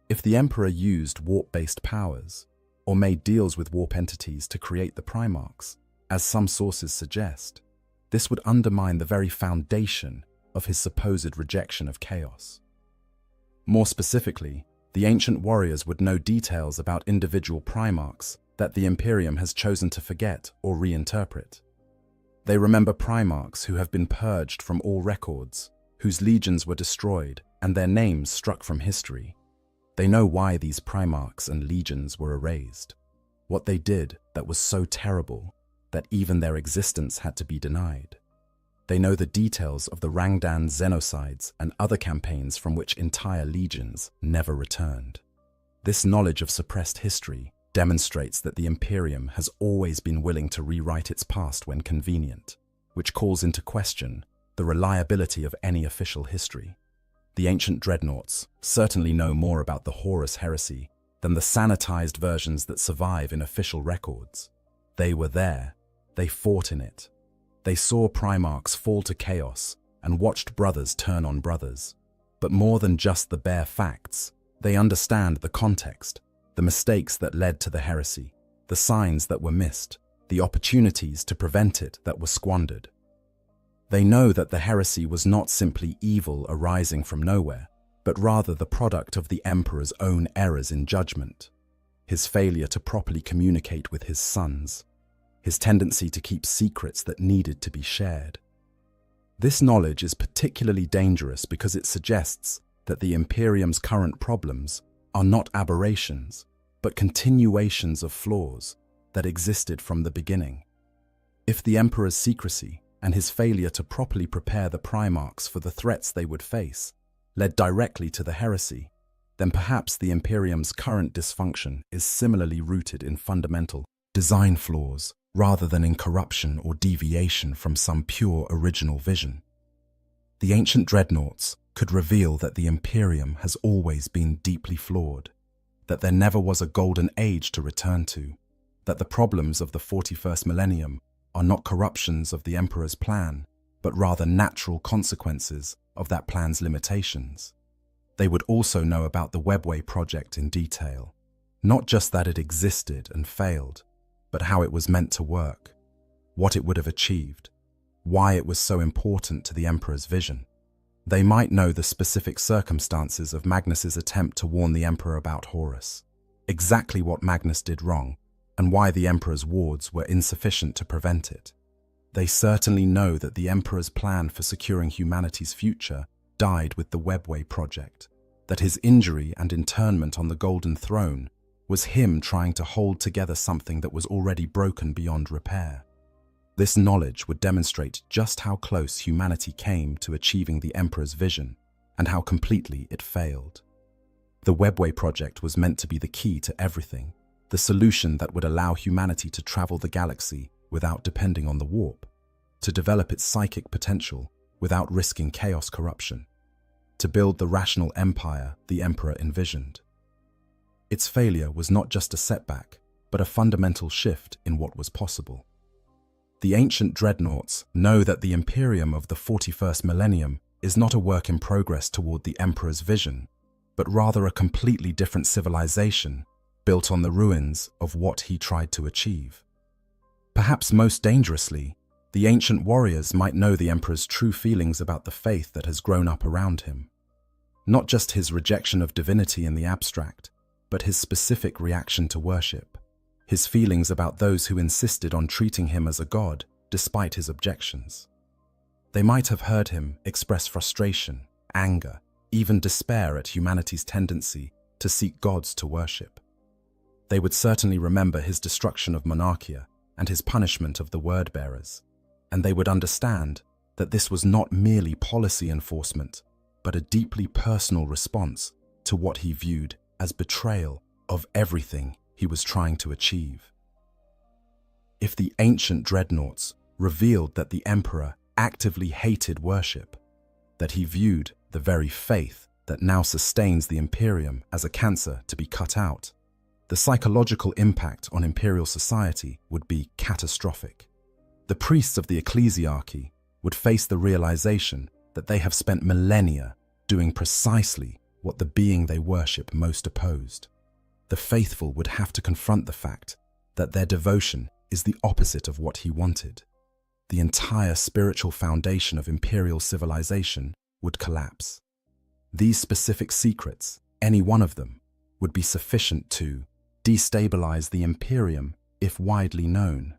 If the Emperor used warp-based powers, or made deals with warp entities to create the Primarchs, as some sources suggest, this would undermine the very foundation of his supposed rejection of chaos. More specifically, the ancient warriors would know details about individual Primarchs that the Imperium has chosen to forget or reinterpret. They remember Primarchs who have been purged from all records, whose legions were destroyed and their names struck from history. They know why these Primarchs and legions were erased, what they did that was so terrible that even their existence had to be denied. They know the details of the Rangdan genocides and other campaigns from which entire legions never returned. This knowledge of suppressed history demonstrates that the Imperium has always been willing to rewrite its past when convenient, which calls into question the reliability of any official history. The ancient dreadnoughts certainly know more about the Horus heresy than the sanitized versions that survive in official records. They were there, they fought in it. They saw Primarchs fall to chaos and watched brothers turn on brothers. But more than just the bare facts, they understand the context, the mistakes that led to the heresy, the signs that were missed, the opportunities to prevent it that were squandered. They know that the heresy was not simply evil arising from nowhere, but rather the product of the Emperor's own errors in judgment, his failure to properly communicate with his sons, his tendency to keep secrets that needed to be shared. This knowledge is particularly dangerous because it suggests that the Imperium's current problems are not aberrations, but continuations of flaws that existed from the beginning. If the emperor's secrecy and his failure to properly prepare the Primarchs for the threats they would face led directly to the heresy, then perhaps the Imperium's current dysfunction is similarly rooted in fundamental design flaws rather than in corruption or deviation from some pure original vision. The ancient dreadnoughts could reveal that the Imperium has always been deeply flawed, that there never was a golden age to return to, that the problems of the 41st millennium are not corruptions of the Emperor's plan, but rather natural consequences of that plan's limitations. They would also know about the Webway project in detail, not just that it existed and failed, but how it was meant to work, what it would have achieved, why it was so important to the Emperor's vision. They might know the specific circumstances of Magnus's attempt to warn the Emperor about Horus, exactly what Magnus did wrong, and why the Emperor's wards were insufficient to prevent it. They certainly know that the Emperor's plan for securing humanity's future died with the Webway project, that his injury and internment on the Golden Throne was him trying to hold together something that was already broken beyond repair. This knowledge would demonstrate just how close humanity came to achieving the Emperor's vision and how completely it failed. The Webway project was meant to be the key to everything, the solution that would allow humanity to travel the galaxy without depending on the warp, to develop its psychic potential without risking chaos corruption, to build the rational empire the Emperor envisioned. Its failure was not just a setback, but a fundamental shift in what was possible. The ancient dreadnoughts know that the Imperium of the 41st millennium is not a work in progress toward the Emperor's vision, but rather a completely different civilization built on the ruins of what he tried to achieve. Perhaps most dangerously, the ancient warriors might know the Emperor's true feelings about the faith that has grown up around him. Not just his rejection of divinity in the abstract, but his specific reaction to worship, his feelings about those who insisted on treating him as a god despite his objections. They might have heard him express frustration, anger, even despair at humanity's tendency to seek gods to worship. They would certainly remember his destruction of Monarchia and his punishment of the word-bearers, and they would understand that this was not merely policy enforcement, but a deeply personal response to what he viewed as betrayal of everything he was trying to achieve. If the ancient dreadnoughts revealed that the Emperor actively hated worship, that he viewed the very faith that now sustains the Imperium as a cancer to be cut out, the psychological impact on imperial society would be catastrophic. The priests of the ecclesiarchy would face the realization that they have spent millennia doing precisely what the being they worship most opposed. The faithful would have to confront the fact that their devotion is the opposite of what he wanted. The entire spiritual foundation of imperial civilization would collapse. These specific secrets, any one of them, would be sufficient to destabilize the Imperium if widely known.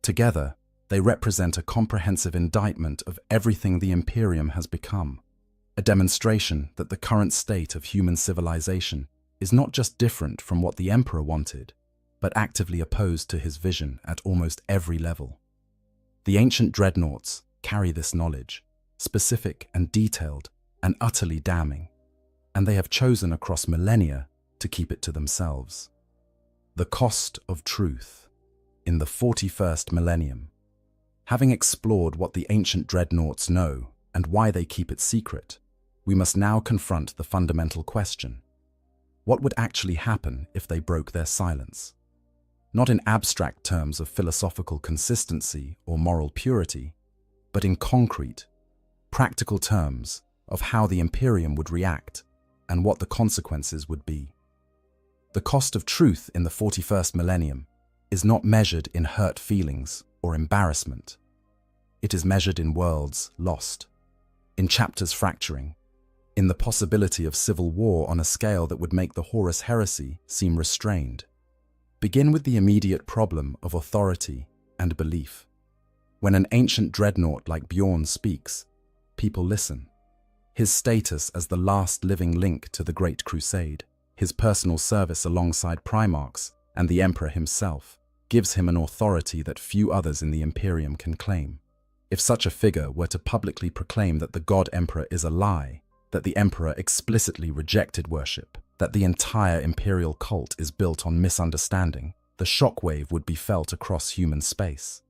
Together, they represent a comprehensive indictment of everything the Imperium has become, a demonstration that the current state of human civilization is not just different from what the Emperor wanted, but actively opposed to his vision at almost every level. The ancient dreadnoughts carry this knowledge, specific and detailed and utterly damning, and they have chosen across millennia to keep it to themselves. The cost of truth in the 41st millennium. Having explored what the ancient dreadnoughts know and why they keep it secret, we must now confront the fundamental question. What would actually happen if they broke their silence? Not in abstract terms of philosophical consistency or moral purity, but in concrete, practical terms of how the Imperium would react and what the consequences would be. The cost of truth in the 41st millennium is not measured in hurt feelings or embarrassment. It is measured in worlds lost, in chapters fracturing, in the possibility of civil war on a scale that would make the Horus heresy seem restrained. Begin with the immediate problem of authority and belief. When an ancient dreadnought like Bjorn speaks, people listen. His status as the last living link to the Great Crusade, his personal service alongside Primarchs and the Emperor himself, gives him an authority that few others in the Imperium can claim. If such a figure were to publicly proclaim that the God Emperor is a lie, that the Emperor explicitly rejected worship, that the entire imperial cult is built on misunderstanding, the shockwave would be felt across human space.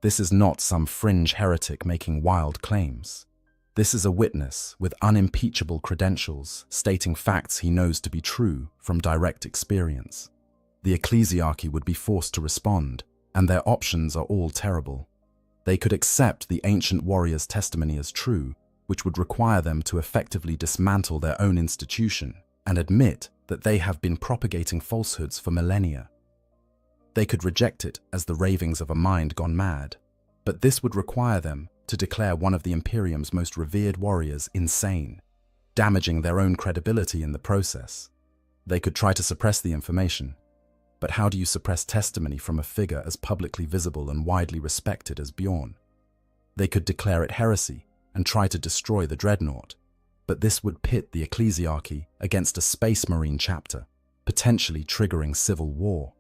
This is not some fringe heretic making wild claims. This is a witness with unimpeachable credentials, stating facts he knows to be true from direct experience. The ecclesiarchy would be forced to respond, and their options are all terrible. They could accept the ancient warrior's testimony as true, which would require them to effectively dismantle their own institution and admit that they have been propagating falsehoods for millennia. They could reject it as the ravings of a mind gone mad, but this would require them to declare one of the Imperium's most revered warriors insane, damaging their own credibility in the process. They could try to suppress the information, but how do you suppress testimony from a figure as publicly visible and widely respected as Bjorn? They could declare it heresy and try to destroy the dreadnought, but this would pit the ecclesiarchy against a Space Marine chapter, potentially triggering civil war.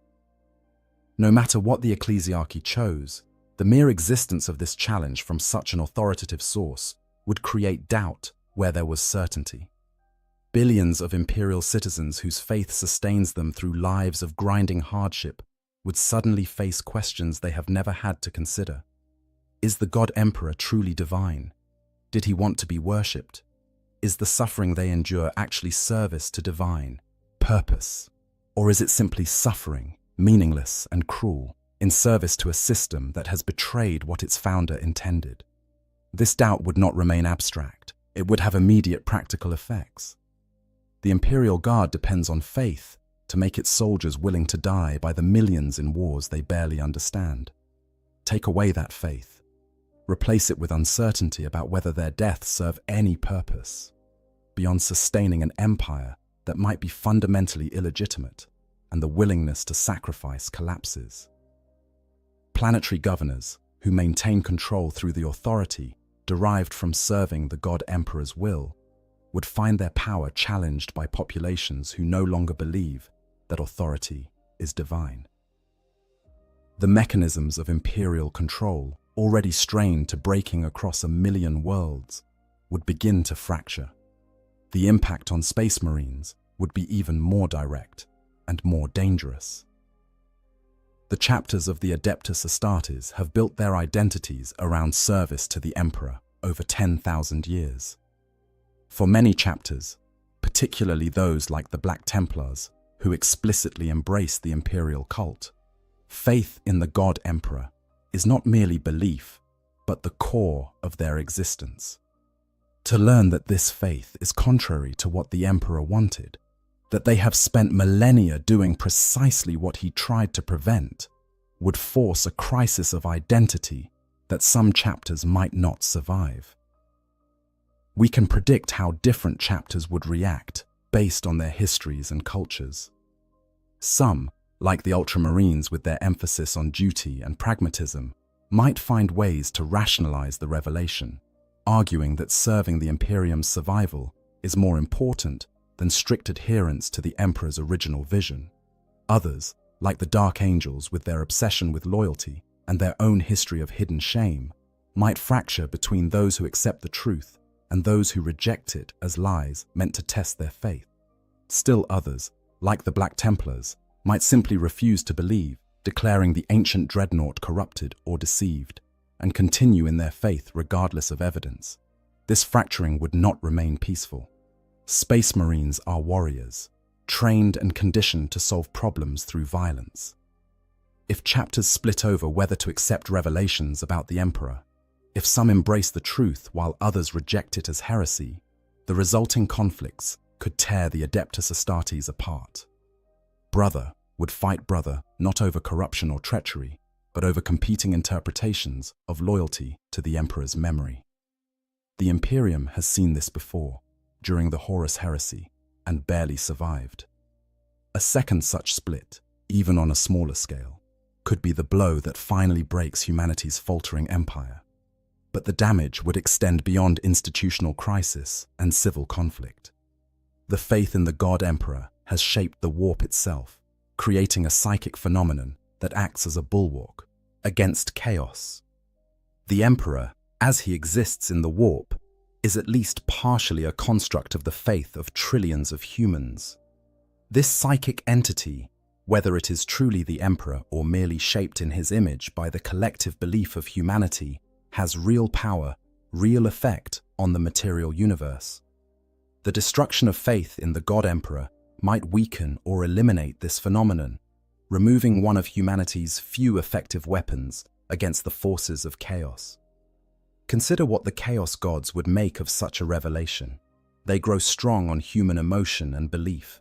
No matter what the ecclesiarchy chose, the mere existence of this challenge from such an authoritative source would create doubt where there was certainty. Billions of imperial citizens whose faith sustains them through lives of grinding hardship would suddenly face questions they have never had to consider. Is the God Emperor truly divine? Did he want to be worshipped? Is the suffering they endure actually service to divine purpose? Or is it simply suffering, meaningless and cruel, in service to a system that has betrayed what its founder intended? This doubt would not remain abstract. It would have immediate practical effects. The Imperial Guard depends on faith to make its soldiers willing to die by the millions in wars they barely understand. Take away that faith. Replace it with uncertainty about whether their deaths serve any purpose, beyond sustaining an empire that might be fundamentally illegitimate, and the willingness to sacrifice collapses. Planetary governors, who maintain control through the authority derived from serving the God Emperor's will, would find their power challenged by populations who no longer believe that authority is divine. The mechanisms of imperial control, already strained to breaking across 1 million worlds, would begin to fracture. The impact on Space Marines would be even more direct and more dangerous. The chapters of the Adeptus Astartes have built their identities around service to the Emperor over 10,000 years. For many chapters, particularly those like the Black Templars, who explicitly embrace the imperial cult, faith in the God Emperor is not merely belief, but the core of their existence. To learn that this faith is contrary to what the Emperor wanted, that they have spent millennia doing precisely what he tried to prevent, would force a crisis of identity that some chapters might not survive. We can predict how different chapters would react based on their histories and cultures. Some, like the Ultramarines with their emphasis on duty and pragmatism, might find ways to rationalize the revelation, arguing that serving the Imperium's survival is more important than strict adherence to the Emperor's original vision. Others, like the Dark Angels with their obsession with loyalty and their own history of hidden shame, might fracture between those who accept the truth and those who reject it as lies meant to test their faith. Still others, like the Black Templars, might simply refuse to believe, declaring the ancient dreadnought corrupted or deceived, and continue in their faith regardless of evidence. This fracturing would not remain peaceful. Space Marines are warriors, trained and conditioned to solve problems through violence. If chapters split over whether to accept revelations about the Emperor, if some embrace the truth while others reject it as heresy, the resulting conflicts could tear the Adeptus Astartes apart. Brother would fight brother not over corruption or treachery, but over competing interpretations of loyalty to the Emperor's memory. The Imperium has seen this before, during the Horus Heresy, and barely survived. A second such split, even on a smaller scale, could be the blow that finally breaks humanity's faltering empire. But the damage would extend beyond institutional crisis and civil conflict. The faith in the God Emperor has shaped the warp itself, creating a psychic phenomenon that acts as a bulwark against chaos. The Emperor, as he exists in the warp, is at least partially a construct of the faith of trillions of humans. This psychic entity, whether it is truly the Emperor or merely shaped in his image by the collective belief of humanity, has real power, real effect on the material universe. The destruction of faith in the God Emperor might weaken or eliminate this phenomenon, removing one of humanity's few effective weapons against the forces of chaos. Consider what the chaos gods would make of such a revelation. They grow strong on human emotion and belief,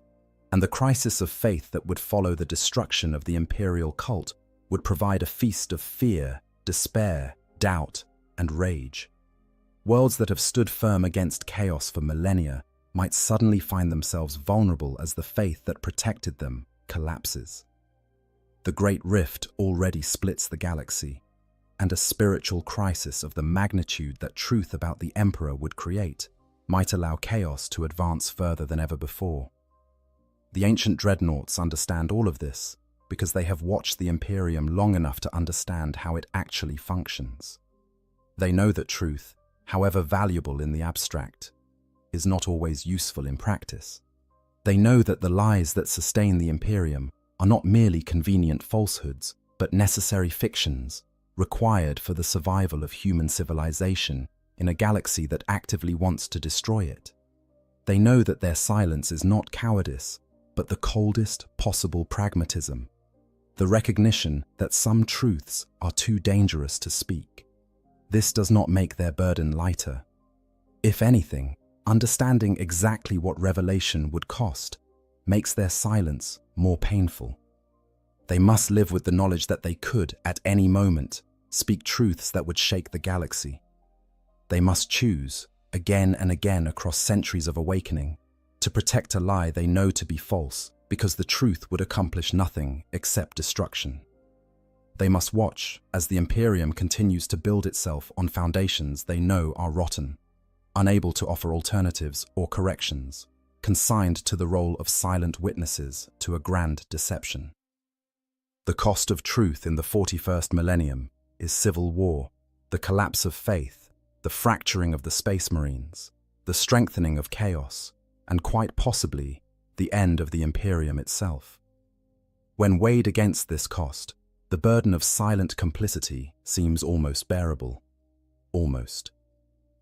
and the crisis of faith that would follow the destruction of the imperial cult would provide a feast of fear, despair, doubt, and rage. Worlds that have stood firm against chaos for millennia might suddenly find themselves vulnerable as the faith that protected them collapses. The Great Rift already splits the galaxy, and a spiritual crisis of the magnitude that truth about the Emperor would create might allow chaos to advance further than ever before. The ancient dreadnoughts understand all of this because they have watched the Imperium long enough to understand how it actually functions. They know that truth, however valuable in the abstract, is not always useful in practice. They know that the lies that sustain the Imperium are not merely convenient falsehoods, but necessary fictions required for the survival of human civilization in a galaxy that actively wants to destroy it. They know that their silence is not cowardice, but the coldest possible pragmatism, the recognition that some truths are too dangerous to speak. This does not make their burden lighter. If anything, understanding exactly what revelation would cost makes their silence more painful. They must live with the knowledge that they could, at any moment, speak truths that would shake the galaxy. They must choose, again and again across centuries of awakening, to protect a lie they know to be false because the truth would accomplish nothing except destruction. They must watch as the Imperium continues to build itself on foundations they know are rotten, unable to offer alternatives or corrections, consigned to the role of silent witnesses to a grand deception. The cost of truth in the 41st millennium is civil war, the collapse of faith, the fracturing of the Space Marines, the strengthening of chaos, and quite possibly the end of the Imperium itself. When weighed against this cost, the burden of silent complicity seems almost bearable. Almost.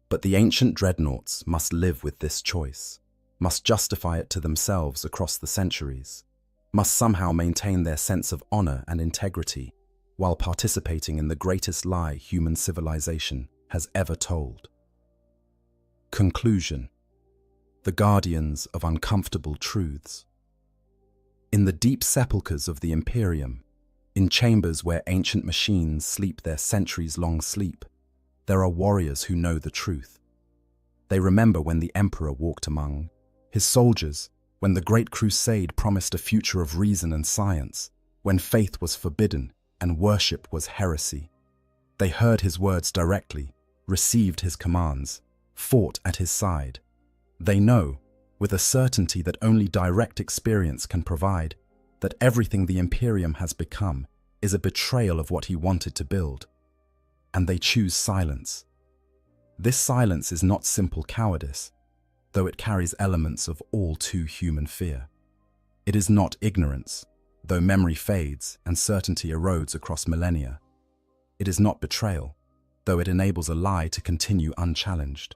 But the ancient dreadnoughts must live with this choice, must justify it to themselves across the centuries, must somehow maintain their sense of honor and integrity while participating in the greatest lie human civilization has ever told. Conclusion. The guardians of uncomfortable truths. In the deep sepulchres of the Imperium, in chambers where ancient machines sleep their centuries-long sleep, there are warriors who know the truth. They remember when the Emperor walked among his soldiers, when the Great Crusade promised a future of reason and science, when faith was forbidden and worship was heresy. They heard his words directly, received his commands, fought at his side. They know, with a certainty that only direct experience can provide, that everything the Imperium has become is a betrayal of what he wanted to build. And they choose silence. This silence is not simple cowardice, though it carries elements of all too human fear. It is not ignorance, though memory fades and certainty erodes across millennia. It is not betrayal, though it enables a lie to continue unchallenged.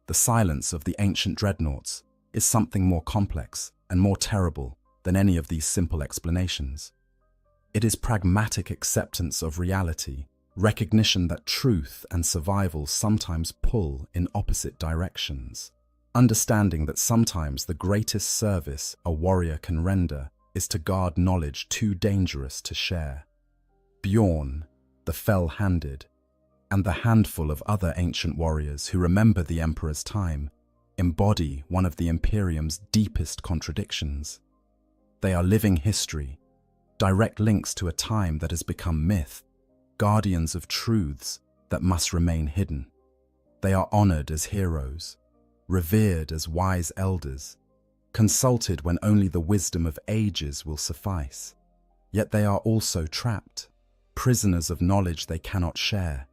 The silence of the ancient dreadnoughts is something more complex and more terrible than any of these simple explanations. It is pragmatic acceptance of reality, recognition that truth and survival sometimes pull in opposite directions, understanding that sometimes the greatest service a warrior can render is to guard knowledge too dangerous to share. Bjorn, the fell-handed, and the handful of other ancient warriors who remember the Emperor's time embody one of the Imperium's deepest contradictions. They are living history, direct links to a time that has become myth, guardians of truths that must remain hidden. They are honored as heroes, revered as wise elders, consulted when only the wisdom of ages will suffice. Yet they are also trapped, prisoners of knowledge they cannot share,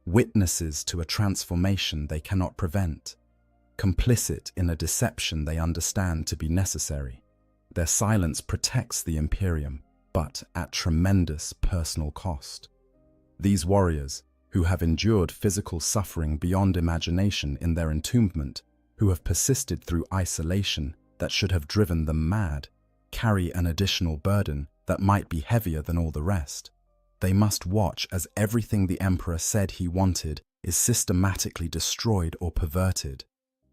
witnesses to a transformation they cannot prevent, complicit in a deception they understand to be necessary. Their silence protects the Imperium, but at tremendous personal cost. These warriors, who have endured physical suffering beyond imagination in their entombment, who have persisted through isolation that should have driven them mad, carry an additional burden that might be heavier than all the rest. They must watch as everything the Emperor said he wanted is systematically destroyed or perverted.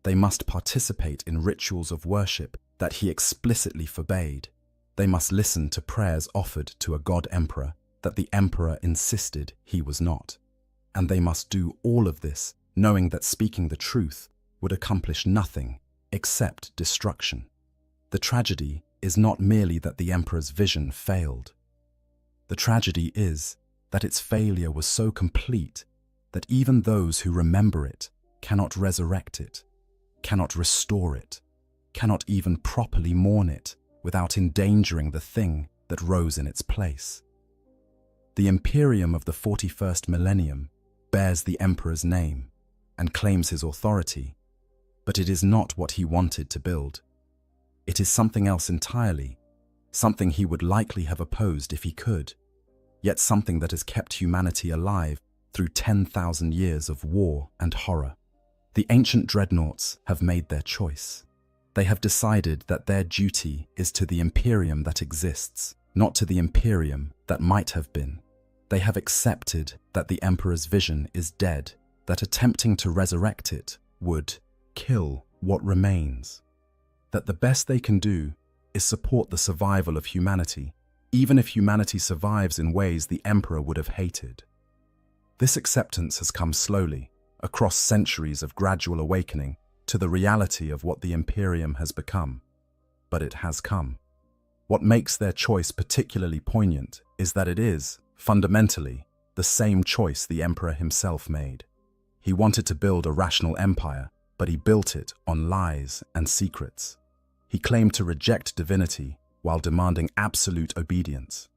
They must participate in rituals of worship that he explicitly forbade. They must listen to prayers offered to a god emperor that the Emperor insisted he was not. And they must do all of this knowing that speaking the truth would accomplish nothing except destruction. The tragedy is not merely that the Emperor's vision failed. The tragedy is that its failure was so complete that even those who remember it cannot resurrect it, cannot restore it, cannot even properly mourn it without endangering the thing that rose in its place. The Imperium of the 41st millennium bears the Emperor's name and claims his authority, but it is not what he wanted to build. It is something else entirely, something he would likely have opposed if he could, yet something that has kept humanity alive through 10,000 years of war and horror. The ancient dreadnoughts have made their choice. They have decided that their duty is to the Imperium that exists, not to the Imperium that might have been. They have accepted that the Emperor's vision is dead, that attempting to resurrect it would kill what remains. That the best they can do is support the survival of humanity, even if humanity survives in ways the Emperor would have hated. This acceptance has come slowly, across centuries of gradual awakening to the reality of what the Imperium has become. But it has come. What makes their choice particularly poignant is that it is, fundamentally, the same choice the Emperor himself made. He wanted to build a rational empire, but he built it on lies and secrets. He claimed to reject divinity while demanding absolute obedience.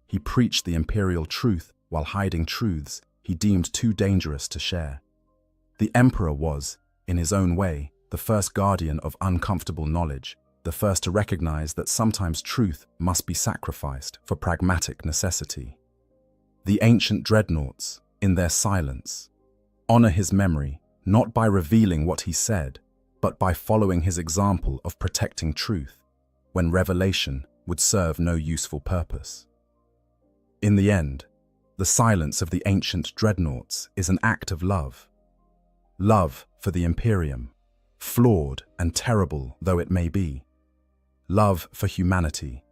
He preached the imperial truth while hiding truths he deemed too dangerous to share. The Emperor was, in his own way, the first guardian of uncomfortable knowledge, the first to recognize that sometimes truth must be sacrificed for pragmatic necessity. The ancient dreadnoughts, in their silence, honor his memory not by revealing what he said, but by following his example of protecting truth, when revelation would serve no useful purpose. In the end, the silence of the ancient dreadnoughts is an act of love. Love for the Imperium, flawed and terrible though it may be. Love for humanity,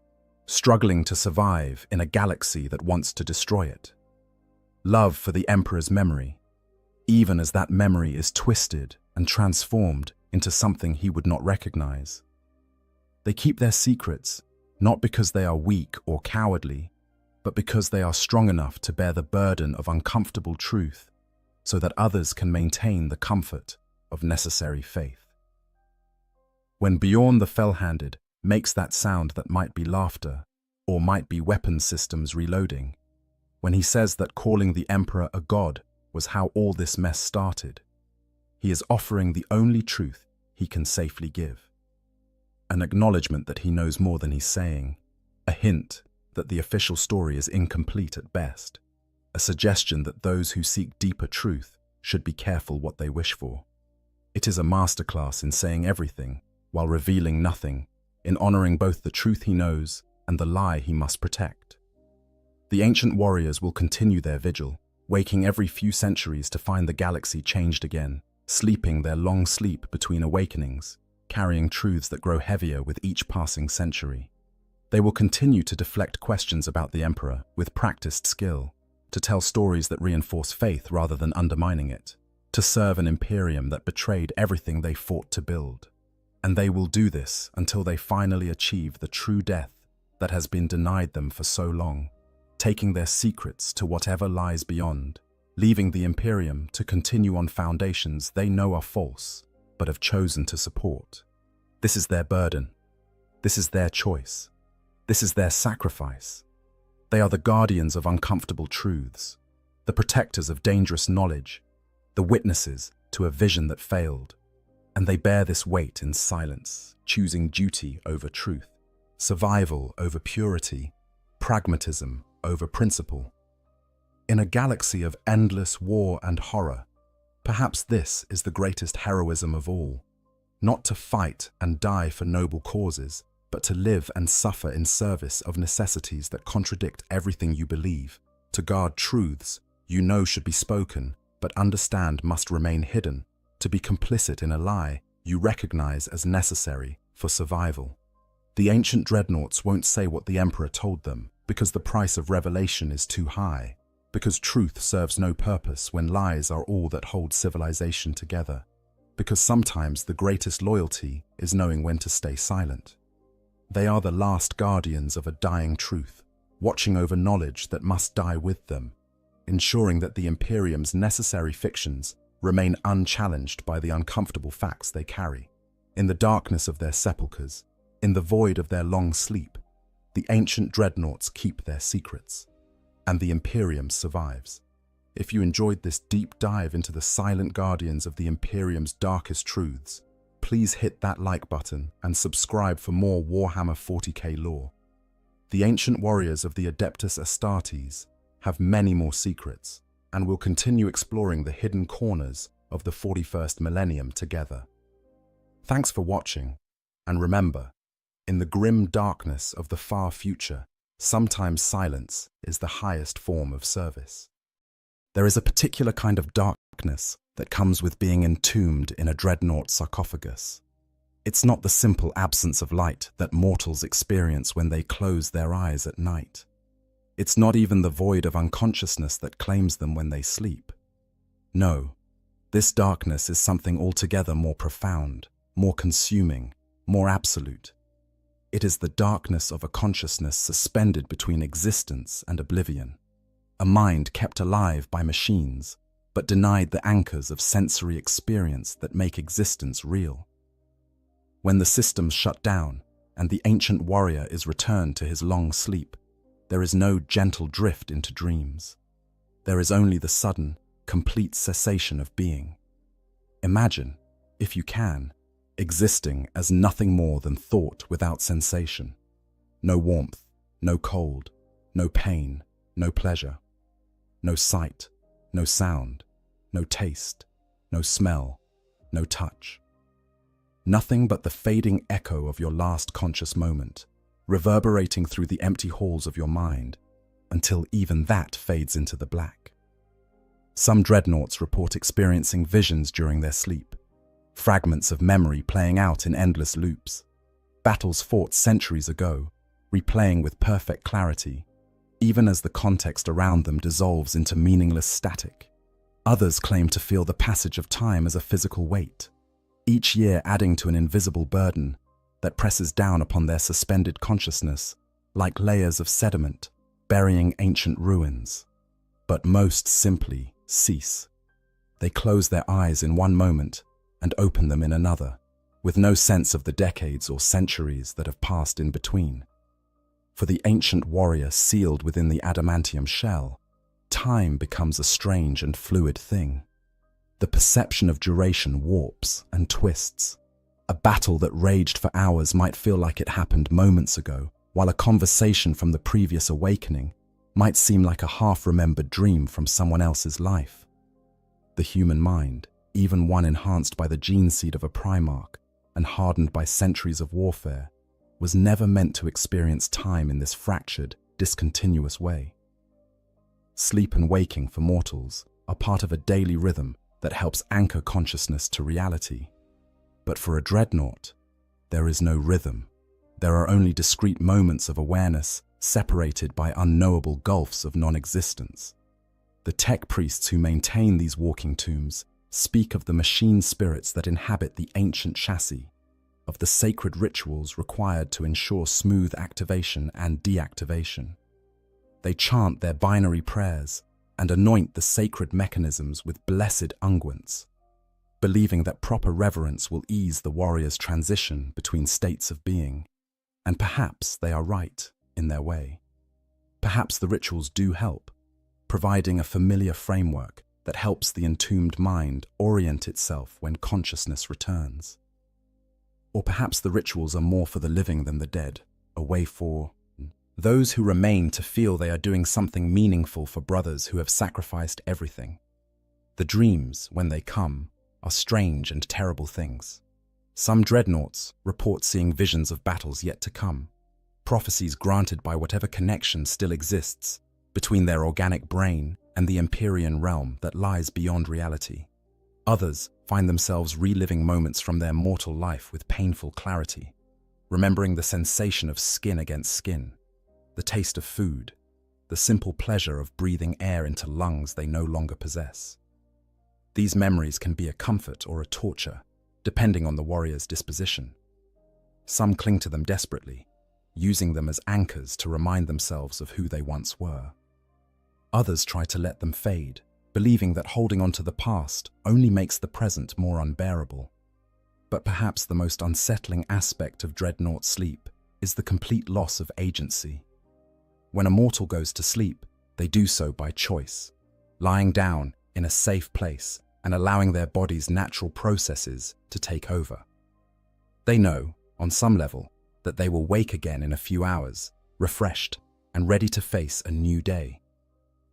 struggling to survive in a galaxy that wants to destroy it. Love for the Emperor's memory, even as that memory is twisted and transformed into something he would not recognize. They keep their secrets, not because they are weak or cowardly, but because they are strong enough to bear the burden of uncomfortable truth so that others can maintain the comfort of necessary faith. When Bjorn the Fell-Handed makes that sound that might be laughter or might be weapon systems reloading, when he says that calling the Emperor a god was how all this mess started, he is offering the only truth he can safely give. An acknowledgement that he knows more than he's saying, a hint that the official story is incomplete at best, a suggestion that those who seek deeper truth should be careful what they wish for. It is a masterclass in saying everything while revealing nothing, in honoring both the truth he knows and the lie he must protect. The ancient warriors will continue their vigil, waking every few centuries to find the galaxy changed again, sleeping their long sleep between awakenings, carrying truths that grow heavier with each passing century. They will continue to deflect questions about the Emperor with practiced skill, to tell stories that reinforce faith rather than undermining it, to serve an Imperium that betrayed everything they fought to build. And they will do this until they finally achieve the true death that has been denied them for so long, taking their secrets to whatever lies beyond, leaving the Imperium to continue on foundations they know are false, but have chosen to support. This is their burden. This is their choice. This is their sacrifice. They are the guardians of uncomfortable truths, the protectors of dangerous knowledge, the witnesses to a vision that failed. And they bear this weight in silence, choosing duty over truth, survival over purity, pragmatism over principle. In a galaxy of endless war and horror, perhaps this is the greatest heroism of all: not to fight and die for noble causes, but to live and suffer in service of necessities that contradict everything you believe, to guard truths you know should be spoken, but understand must remain hidden, to be complicit in a lie you recognize as necessary for survival. The ancient dreadnoughts won't say what the Emperor told them, because the price of revelation is too high, because truth serves no purpose when lies are all that hold civilization together, because sometimes the greatest loyalty is knowing when to stay silent. They are the last guardians of a dying truth, watching over knowledge that must die with them, ensuring that the Imperium's necessary fictions remain unchallenged by the uncomfortable facts they carry. In the darkness of their sepulchres, in the void of their long sleep, the ancient dreadnoughts keep their secrets, and the Imperium survives. If you enjoyed this deep dive into the silent guardians of the Imperium's darkest truths, please hit that like button and subscribe for more Warhammer 40k lore. The ancient warriors of the Adeptus Astartes have many more secrets, and will continue exploring the hidden corners of the 41st millennium together. Thanks for watching, and remember, in the grim darkness of the far future, sometimes silence is the highest form of service. There is a particular kind of darkness that comes with being entombed in a dreadnought sarcophagus. It's not the simple absence of light that mortals experience when they close their eyes at night. It's not even the void of unconsciousness that claims them when they sleep. No, this darkness is something altogether more profound, more consuming, more absolute. It is the darkness of a consciousness suspended between existence and oblivion, a mind kept alive by machines, but denied the anchors of sensory experience that make existence real. When the systems shut down and the ancient warrior is returned to his long sleep, there is no gentle drift into dreams. There is only the sudden, complete cessation of being. Imagine, if you can, existing as nothing more than thought without sensation. No warmth, no cold, no pain, no pleasure. No sight, no sound, no taste, no smell, no touch. Nothing but the fading echo of your last conscious moment, reverberating through the empty halls of your mind, until even that fades into the black. Some dreadnoughts report experiencing visions during their sleep, fragments of memory playing out in endless loops, battles fought centuries ago, replaying with perfect clarity, even as the context around them dissolves into meaningless static. Others claim to feel the passage of time as a physical weight, each year adding to an invisible burden that presses down upon their suspended consciousness like layers of sediment burying ancient ruins. But most simply cease. They close their eyes in one moment and open them in another, with no sense of the decades or centuries that have passed in between. For the ancient warrior sealed within the adamantium shell, time becomes a strange and fluid thing. The perception of duration warps and twists. A battle that raged for hours might feel like it happened moments ago, while a conversation from the previous awakening might seem like a half-remembered dream from someone else's life. The human mind, even one enhanced by the gene seed of a Primarch and hardened by centuries of warfare, was never meant to experience time in this fractured, discontinuous way. Sleep and waking for mortals are part of a daily rhythm that helps anchor consciousness to reality. But for a dreadnought, there is no rhythm. There are only discrete moments of awareness separated by unknowable gulfs of non-existence. The tech priests who maintain these walking tombs speak of the machine spirits that inhabit the ancient chassis, of the sacred rituals required to ensure smooth activation and deactivation. They chant their binary prayers and anoint the sacred mechanisms with blessed unguents, believing that proper reverence will ease the warrior's transition between states of being. And perhaps they are right in their way. Perhaps the rituals do help, providing a familiar framework that helps the entombed mind orient itself when consciousness returns. Or perhaps the rituals are more for the living than the dead, a way for those who remain to feel they are doing something meaningful for brothers who have sacrificed everything. The dreams, when they come, are strange and terrible things. Some dreadnoughts report seeing visions of battles yet to come, prophecies granted by whatever connection still exists between their organic brain and the Empyrean realm that lies beyond reality. Others find themselves reliving moments from their mortal life with painful clarity, remembering the sensation of skin against skin, the taste of food, the simple pleasure of breathing air into lungs they no longer possess. These memories can be a comfort or a torture, depending on the warrior's disposition. Some cling to them desperately, using them as anchors to remind themselves of who they once were. Others try to let them fade, believing that holding on to the past only makes the present more unbearable. But perhaps the most unsettling aspect of dreadnought sleep is the complete loss of agency. When a mortal goes to sleep, they do so by choice, lying down in a safe place and allowing their body's natural processes to take over. They know, on some level, that they will wake again in a few hours, refreshed and ready to face a new day.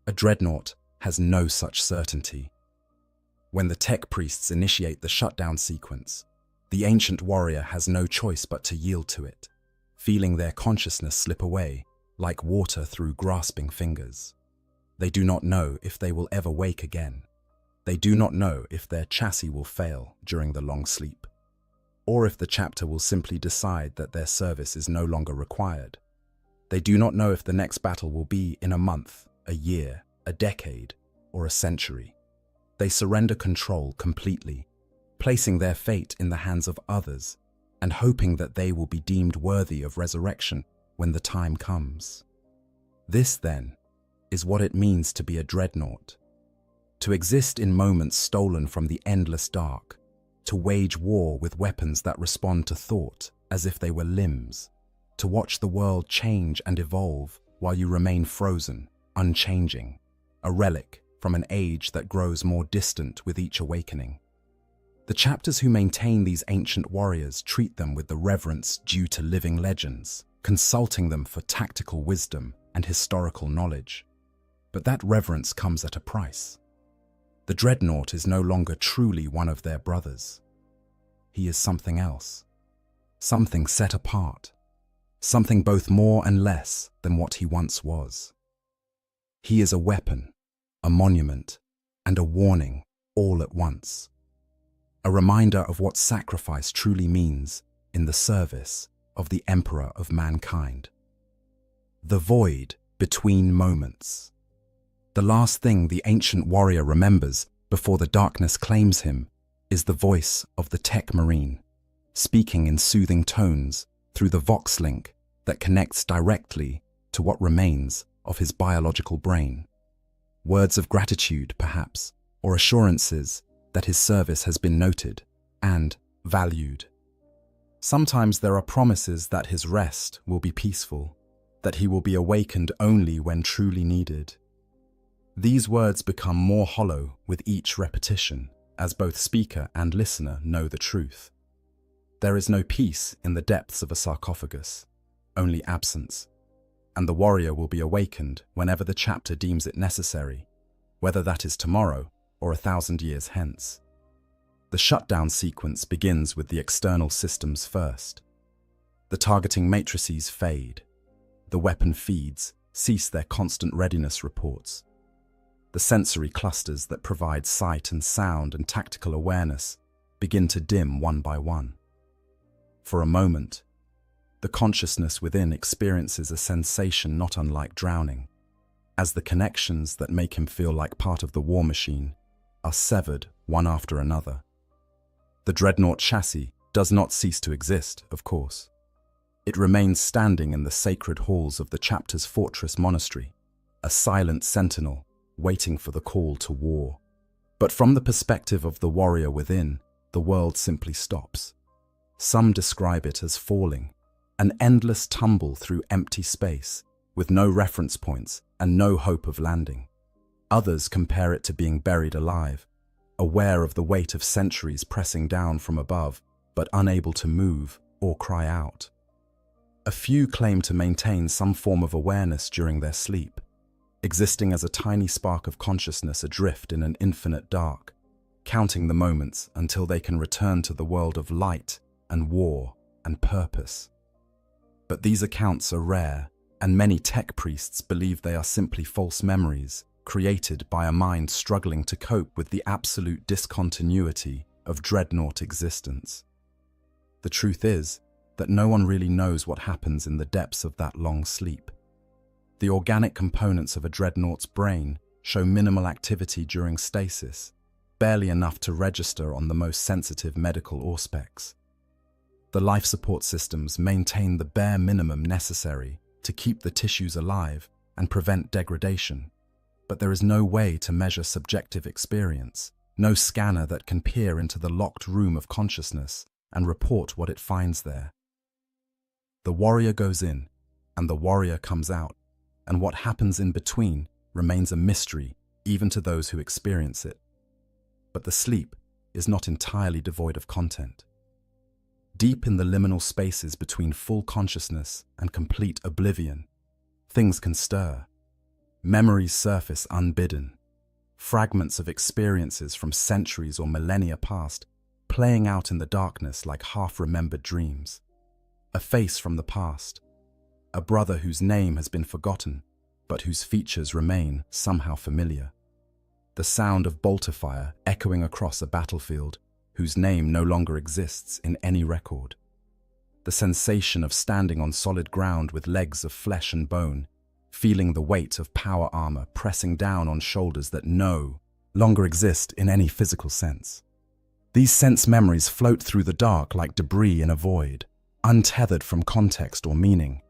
A dreadnought has no such certainty. When the tech priests initiate the shutdown sequence, the ancient warrior has no choice but to yield to it, feeling their consciousness slip away like water through grasping fingers. They do not know if they will ever wake again. They do not know if their chassis will fail during the long sleep, or if the chapter will simply decide that their service is no longer required. They do not know if the next battle will be in a month, a year, a decade, or a century. They surrender control completely, placing their fate in the hands of others and hoping that they will be deemed worthy of resurrection when the time comes. This, then, is what it means to be a dreadnought. To exist in moments stolen from the endless dark, to wage war with weapons that respond to thought as if they were limbs, to watch the world change and evolve while you remain frozen, unchanging, a relic from an age that grows more distant with each awakening. The chapters who maintain these ancient warriors treat them with the reverence due to living legends, consulting them for tactical wisdom and historical knowledge. But that reverence comes at a price. The dreadnought is no longer truly one of their brothers. He is something else, something set apart, something both more and less than what he once was. He is a weapon, a monument, and a warning all at once. A reminder of what sacrifice truly means in the service of the Emperor of mankind. The void between moments. The last thing the ancient warrior remembers before the darkness claims him is the voice of the tech marine, speaking in soothing tones through the Vox link that connects directly to what remains of his biological brain. Words of gratitude, perhaps, or assurances that his service has been noted and valued. Sometimes there are promises that his rest will be peaceful, that he will be awakened only when truly needed. These words become more hollow with each repetition, as both speaker and listener know the truth. There is no peace in the depths of a sarcophagus, only absence, and the warrior will be awakened whenever the chapter deems it necessary, whether that is tomorrow or 1,000 years hence. The shutdown sequence begins with the external systems first. The targeting matrices fade. The weapon feeds cease their constant readiness reports. The sensory clusters that provide sight and sound and tactical awareness begin to dim one by one. For a moment, the consciousness within experiences a sensation not unlike drowning, as the connections that make him feel like part of the war machine are severed one after another. The dreadnought chassis does not cease to exist, of course. It remains standing in the sacred halls of the chapter's fortress monastery, a silent sentinel waiting for the call to war. But from the perspective of the warrior within, the world simply stops. Some describe it as falling, an endless tumble through empty space, with no reference points and no hope of landing. Others compare it to being buried alive, aware of the weight of centuries pressing down from above, but unable to move or cry out. A few claim to maintain some form of awareness during their sleep, existing as a tiny spark of consciousness adrift in an infinite dark, counting the moments until they can return to the world of light and war and purpose. But these accounts are rare, and many tech priests believe they are simply false memories created by a mind struggling to cope with the absolute discontinuity of dreadnought existence. The truth is that no one really knows what happens in the depths of that long sleep. The organic components of a dreadnought's brain show minimal activity during stasis, barely enough to register on the most sensitive medical auspex. The life support systems maintain the bare minimum necessary to keep the tissues alive and prevent degradation, but there is no way to measure subjective experience, no scanner that can peer into the locked room of consciousness and report what it finds there. The warrior goes in, and the warrior comes out, and what happens in between remains a mystery even to those who experience it. But the sleep is not entirely devoid of content. Deep in the liminal spaces between full consciousness and complete oblivion, things can stir. Memories surface unbidden, fragments of experiences from centuries or millennia past, playing out in the darkness like half-remembered dreams. A face from the past, a brother whose name has been forgotten, but whose features remain somehow familiar. The sound of bolter fire echoing across a battlefield whose name no longer exists in any record. The sensation of standing on solid ground with legs of flesh and bone, feeling the weight of power armor pressing down on shoulders that no longer exist in any physical sense. These sense memories float through the dark like debris in a void, untethered from context or meaning,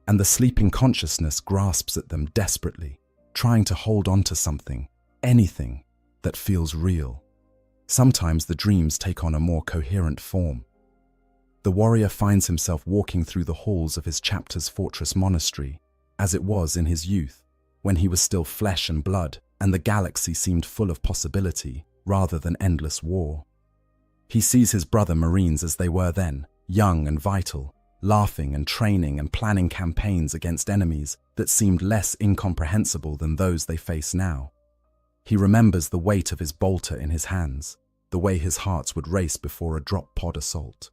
and the sleeping consciousness grasps at them desperately, trying to hold on to something, anything, that feels real. Sometimes the dreams take on a more coherent form. The warrior finds himself walking through the halls of his chapter's fortress monastery, as it was in his youth, when he was still flesh and blood, and the galaxy seemed full of possibility rather than endless war. He sees his brother Marines as they were then, young and vital, laughing and training and planning campaigns against enemies that seemed less incomprehensible than those they face now. He remembers the weight of his bolter in his hands, the way his hearts would race before a drop pod assault,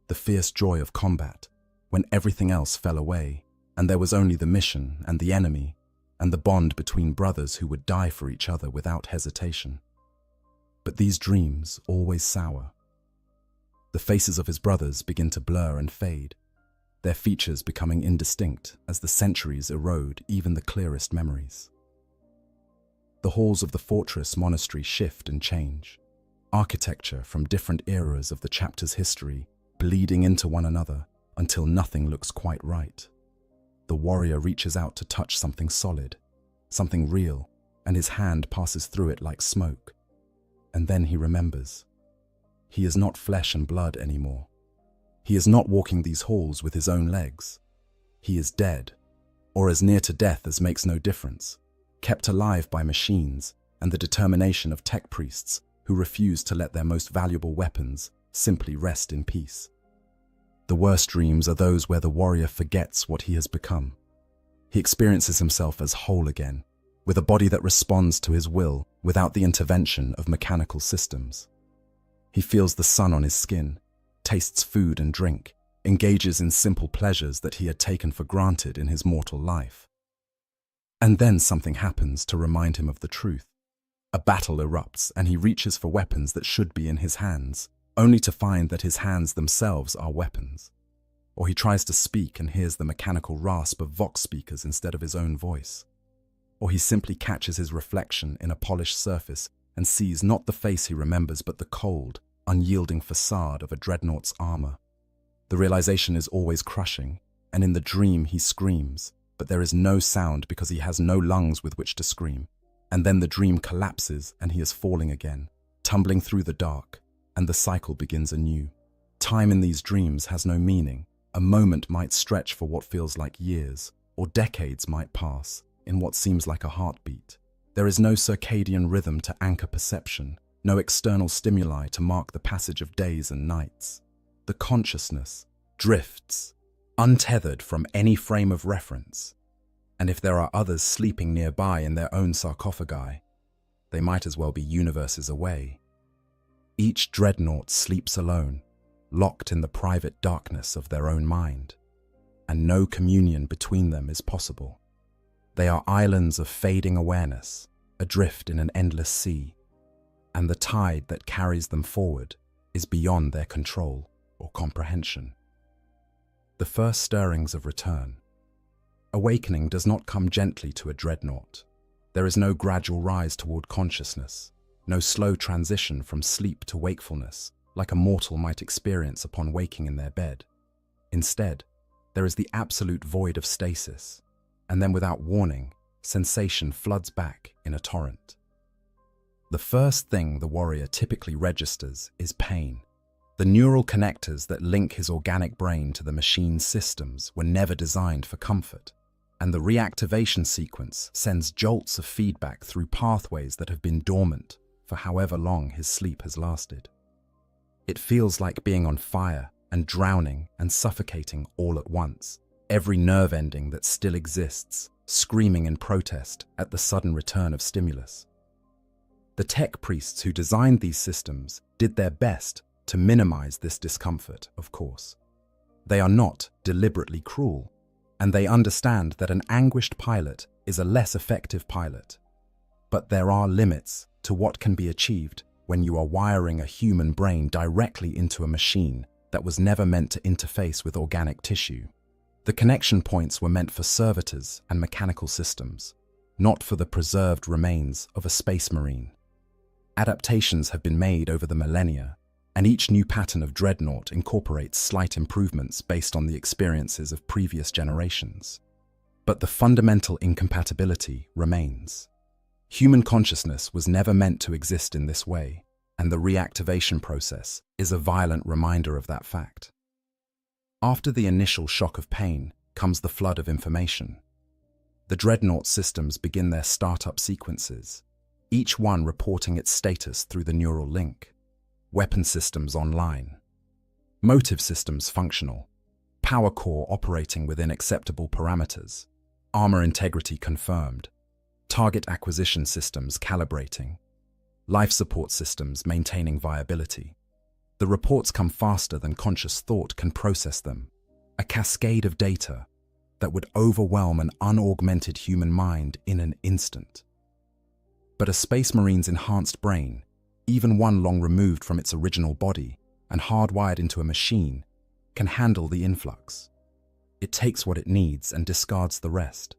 the fierce joy of combat, when everything else fell away, and there was only the mission and the enemy, and the bond between brothers who would die for each other without hesitation. But these dreams always sour. The faces of his brothers begin to blur and fade, their features becoming indistinct as the centuries erode even the clearest memories. The halls of the fortress monastery shift and change, architecture from different eras of the chapter's history bleeding into one another until nothing looks quite right. The warrior reaches out to touch something solid, something real, and his hand passes through it like smoke. And then he remembers. He is not flesh and blood anymore. He is not walking these halls with his own legs. He is dead, or as near to death as makes no difference, kept alive by machines and the determination of tech priests who refuse to let their most valuable weapons simply rest in peace. The worst dreams are those where the warrior forgets what he has become. He experiences himself as whole again, with a body that responds to his will without the intervention of mechanical systems. He feels the sun on his skin, tastes food and drink, engages in simple pleasures that he had taken for granted in his mortal life. And then something happens to remind him of the truth. A battle erupts and he reaches for weapons that should be in his hands, only to find that his hands themselves are weapons. Or he tries to speak and hears the mechanical rasp of vox speakers instead of his own voice. Or he simply catches his reflection in a polished surface and sees not the face he remembers but the cold, unyielding facade of a dreadnought's armor. The realization is always crushing, and in the dream he screams, but there is no sound because he has no lungs with which to scream. And then the dream collapses and he is falling again, tumbling through the dark, and the cycle begins anew. Time in these dreams has no meaning. A moment might stretch for what feels like years, or decades might pass in what seems like a heartbeat. There is no circadian rhythm to anchor perception, no external stimuli to mark the passage of days and nights. The consciousness drifts, untethered from any frame of reference. And if there are others sleeping nearby in their own sarcophagi, they might as well be universes away. Each dreadnought sleeps alone, locked in the private darkness of their own mind, and no communion between them is possible. They are islands of fading awareness, adrift in an endless sea, and the tide that carries them forward is beyond their control or comprehension. The first stirrings of return. Awakening does not come gently to a dreadnought. There is no gradual rise toward consciousness, no slow transition from sleep to wakefulness, like a mortal might experience upon waking in their bed. Instead, there is the absolute void of stasis, and then without warning, sensation floods back in a torrent. The first thing the warrior typically registers is pain. The neural connectors that link his organic brain to the machine's systems were never designed for comfort, and the reactivation sequence sends jolts of feedback through pathways that have been dormant for however long his sleep has lasted. It feels like being on fire and drowning and suffocating all at once, every nerve ending that still exists, screaming in protest at the sudden return of stimulus. The tech priests who designed these systems did their best to minimize this discomfort, of course. They are not deliberately cruel, and they understand that an anguished pilot is a less effective pilot. But there are limits to what can be achieved when you are wiring a human brain directly into a machine that was never meant to interface with organic tissue. The connection points were meant for servitors and mechanical systems, not for the preserved remains of a space marine. Adaptations have been made over the millennia, and each new pattern of dreadnought incorporates slight improvements based on the experiences of previous generations. But the fundamental incompatibility remains. Human consciousness was never meant to exist in this way, and the reactivation process is a violent reminder of that fact. After the initial shock of pain comes the flood of information. The dreadnought systems begin their startup sequences, each one reporting its status through the neural link. Weapon systems online, motive systems functional, power core operating within acceptable parameters, armor integrity confirmed, target acquisition systems calibrating, life support systems maintaining viability. The reports come faster than conscious thought can process them, a cascade of data that would overwhelm an unaugmented human mind in an instant. But a Space Marine's enhanced brain, even one long removed from its original body and hardwired into a machine, can handle the influx. It takes what it needs and discards the rest,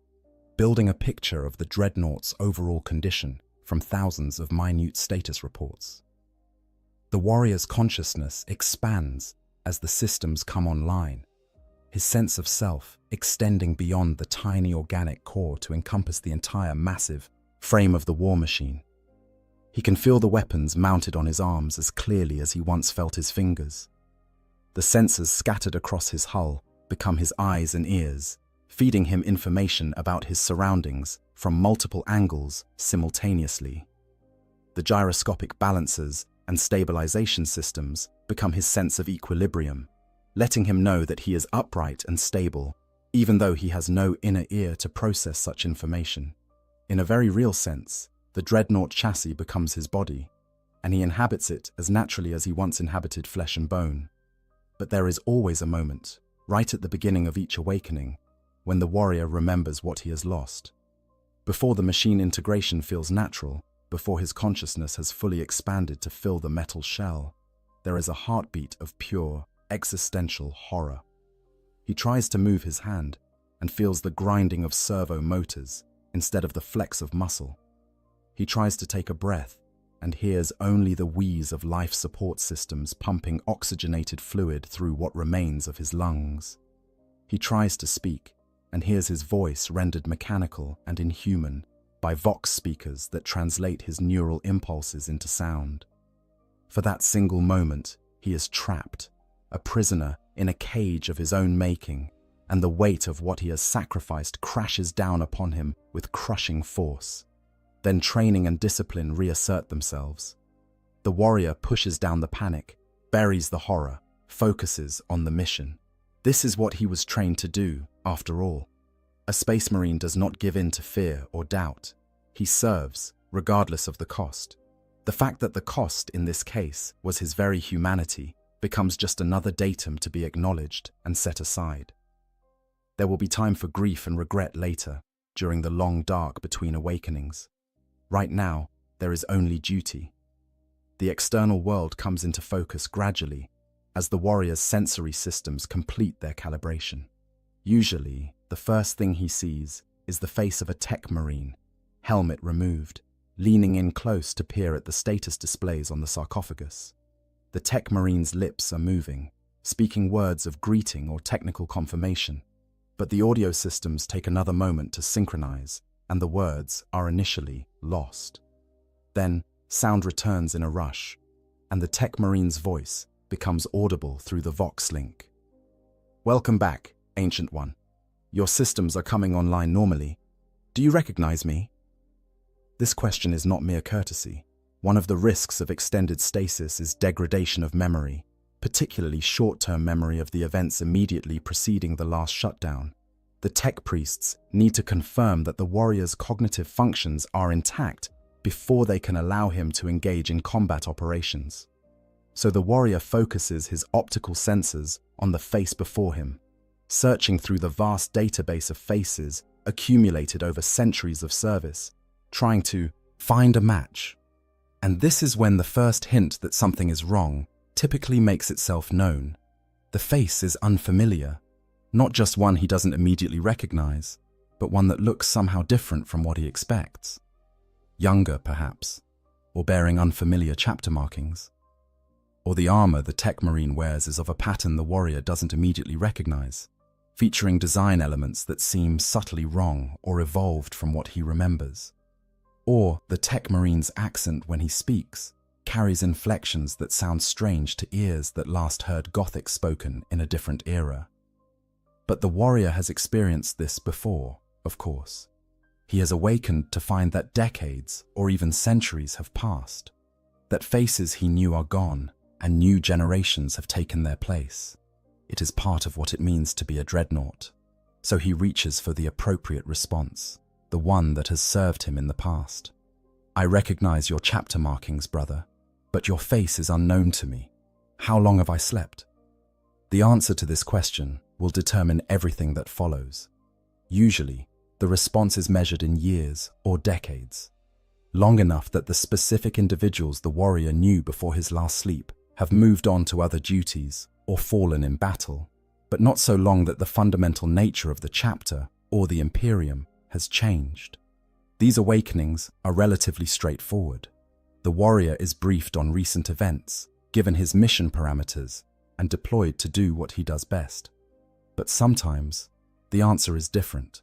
building a picture of the dreadnought's overall condition from thousands of minute status reports. The warrior's consciousness expands as the systems come online, his sense of self extending beyond the tiny organic core to encompass the entire massive frame of the war machine. He can feel the weapons mounted on his arms as clearly as he once felt his fingers. The sensors scattered across his hull become his eyes and ears, feeding him information about his surroundings from multiple angles simultaneously. The gyroscopic balancers and stabilization systems become his sense of equilibrium, letting him know that he is upright and stable, even though he has no inner ear to process such information. In a very real sense, the dreadnought chassis becomes his body, and he inhabits it as naturally as he once inhabited flesh and bone. But there is always a moment, right at the beginning of each awakening, when the warrior remembers what he has lost. Before the machine integration feels natural, before his consciousness has fully expanded to fill the metal shell, there is a heartbeat of pure, existential horror. He tries to move his hand and feels the grinding of servo motors instead of the flex of muscle. He tries to take a breath and hears only the wheeze of life support systems pumping oxygenated fluid through what remains of his lungs. He tries to speak and hears his voice rendered mechanical and inhuman by vox speakers that translate his neural impulses into sound. For that single moment, he is trapped, a prisoner in a cage of his own making, and the weight of what he has sacrificed crashes down upon him with crushing force. Then training and discipline reassert themselves. The warrior pushes down the panic, buries the horror, focuses on the mission. This is what he was trained to do, after all. A Space Marine does not give in to fear or doubt. He serves, regardless of the cost. The fact that the cost, in this case, was his very humanity, becomes just another datum to be acknowledged and set aside. There will be time for grief and regret later, during the long dark between awakenings. Right now, there is only duty. The external world comes into focus gradually, as the warrior's sensory systems complete their calibration. Usually, the first thing he sees is the face of a tech marine, helmet removed, leaning in close to peer at the status displays on the sarcophagus. The tech marine's lips are moving, speaking words of greeting or technical confirmation, but the audio systems take another moment to synchronize, and the words are initially lost. Then, sound returns in a rush, and the tech marine's voice becomes audible through the Vox link. "Welcome back, Ancient One. Your systems are coming online normally. Do you recognize me?" This question is not mere courtesy. One of the risks of extended stasis is degradation of memory, particularly short-term memory of the events immediately preceding the last shutdown. The tech priests need to confirm that the warrior's cognitive functions are intact before they can allow him to engage in combat operations. So the warrior focuses his optical sensors on the face before him, searching through the vast database of faces accumulated over centuries of service, trying to find a match. And this is when the first hint that something is wrong typically makes itself known. The face is unfamiliar, not just one he doesn't immediately recognize, but one that looks somehow different from what he expects. Younger, perhaps, or bearing unfamiliar chapter markings. Or the armor the tech marine wears is of a pattern the warrior doesn't immediately recognize, featuring design elements that seem subtly wrong or evolved from what he remembers. Or the tech marine's accent when he speaks carries inflections that sound strange to ears that last heard Gothic spoken in a different era. But the warrior has experienced this before, of course. He has awakened to find that decades or even centuries have passed, that faces he knew are gone and new generations have taken their place. It is part of what it means to be a dreadnought. So he reaches for the appropriate response, the one that has served him in the past. "I recognize your chapter markings, brother, but your face is unknown to me. How long have I slept?" The answer to this question will determine everything that follows. Usually, the response is measured in years or decades, long enough that the specific individuals the warrior knew before his last sleep have moved on to other duties or fallen in battle, but not so long that the fundamental nature of the chapter or the Imperium has changed. These awakenings are relatively straightforward. The warrior is briefed on recent events, given his mission parameters, and deployed to do what he does best. But sometimes, the answer is different.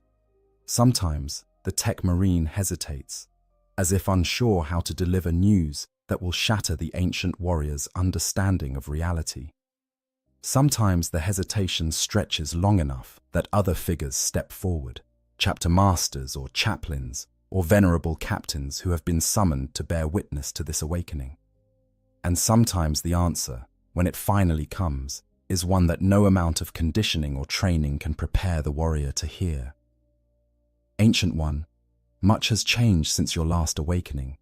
Sometimes, the tech marine hesitates, as if unsure how to deliver news that will shatter the ancient warrior's understanding of reality. Sometimes the hesitation stretches long enough that other figures step forward, chapter masters or chaplains, or venerable captains who have been summoned to bear witness to this awakening. And sometimes the answer, when it finally comes, is one that no amount of conditioning or training can prepare the warrior to hear. Ancient One, much has changed since your last awakening.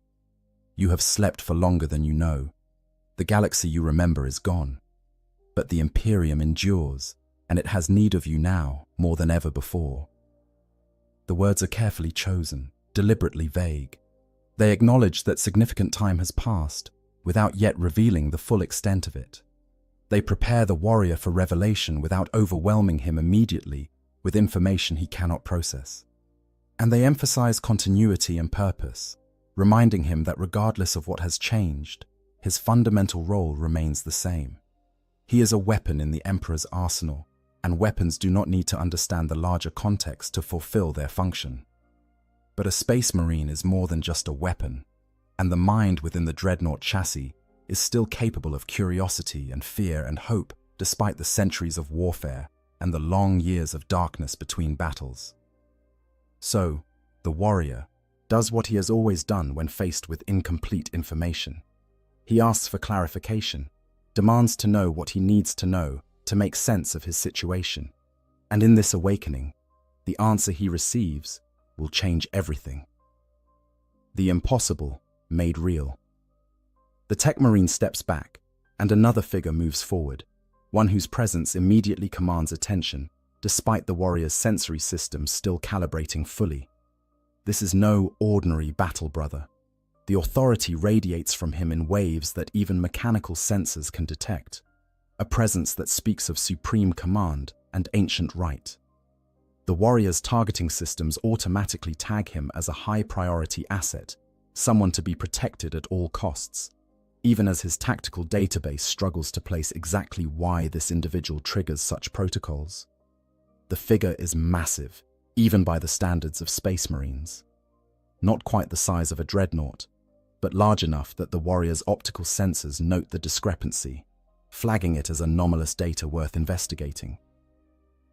You have slept for longer than you know. The galaxy you remember is gone. But the Imperium endures, and it has need of you now more than ever before. The words are carefully chosen, deliberately vague. They acknowledge that significant time has passed, without yet revealing the full extent of it. They prepare the warrior for revelation without overwhelming him immediately with information he cannot process. And they emphasize continuity and purpose, reminding him that regardless of what has changed, his fundamental role remains the same. He is a weapon in the Emperor's arsenal, and weapons do not need to understand the larger context to fulfill their function. But a Space Marine is more than just a weapon, and the mind within the dreadnought chassis is still capable of curiosity and fear and hope despite the centuries of warfare and the long years of darkness between battles. So, the warrior does what he has always done when faced with incomplete information. He asks for clarification, demands to know what he needs to know to make sense of his situation. And in this awakening, the answer he receives will change everything. The impossible made real. The tech marine steps back, and another figure moves forward, one whose presence immediately commands attention, despite the warrior's sensory system still calibrating fully. This is no ordinary battle brother. The authority radiates from him in waves that even mechanical sensors can detect, a presence that speaks of supreme command and ancient right. The warrior's targeting systems automatically tag him as a high-priority asset, someone to be protected at all costs, even as his tactical database struggles to place exactly why this individual triggers such protocols. The figure is massive, even by the standards of Space Marines. Not quite the size of a dreadnought, but large enough that the warrior's optical sensors note the discrepancy, flagging it as anomalous data worth investigating.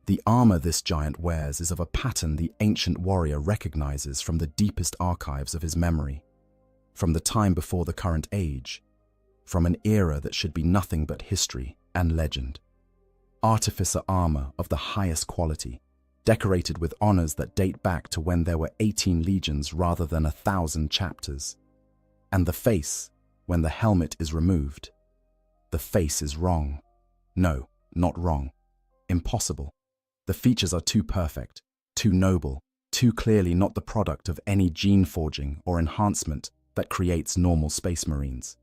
The armor this giant wears is of a pattern the ancient warrior recognizes from the deepest archives of his memory, from the time before the current age, from an era that should be nothing but history and legend. Artificer armor of the highest quality, decorated with honors that date back to when there were 18 legions rather than 1,000 chapters. And the face, when the helmet is removed. The face is wrong. No, not wrong. Impossible. The features are too perfect, too noble, too clearly not the product of any gene forging or enhancement that creates normal Space Marines.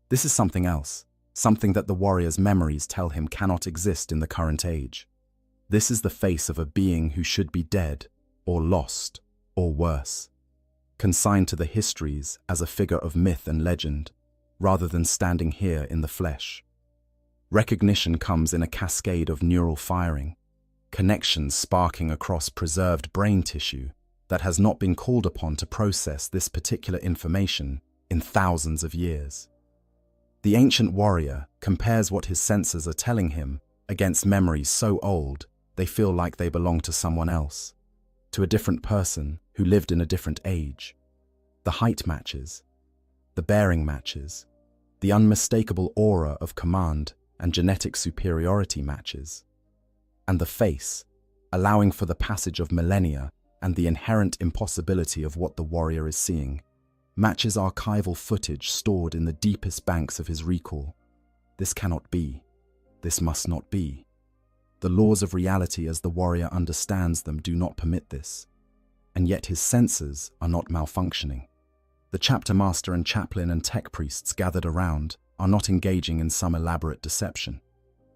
This is something else, something that the warrior's memories tell him cannot exist in the current age. This is the face of a being who should be dead, or lost, or worse, consigned to the histories as a figure of myth and legend, rather than standing here in the flesh. Recognition comes in a cascade of neural firing, connections sparking across preserved brain tissue that has not been called upon to process this particular information in thousands of years. The ancient warrior compares what his senses are telling him against memories so old they feel like they belong to someone else, to a different person who lived in a different age. The height matches, the bearing matches, the unmistakable aura of command and genetic superiority matches. And the face, allowing for the passage of millennia and the inherent impossibility of what the warrior is seeing, matches archival footage stored in the deepest banks of his recall. This cannot be. This must not be. The laws of reality as the warrior understands them do not permit this, and yet his senses are not malfunctioning. The chapter master and chaplain and tech priests gathered around are not engaging in some elaborate deception.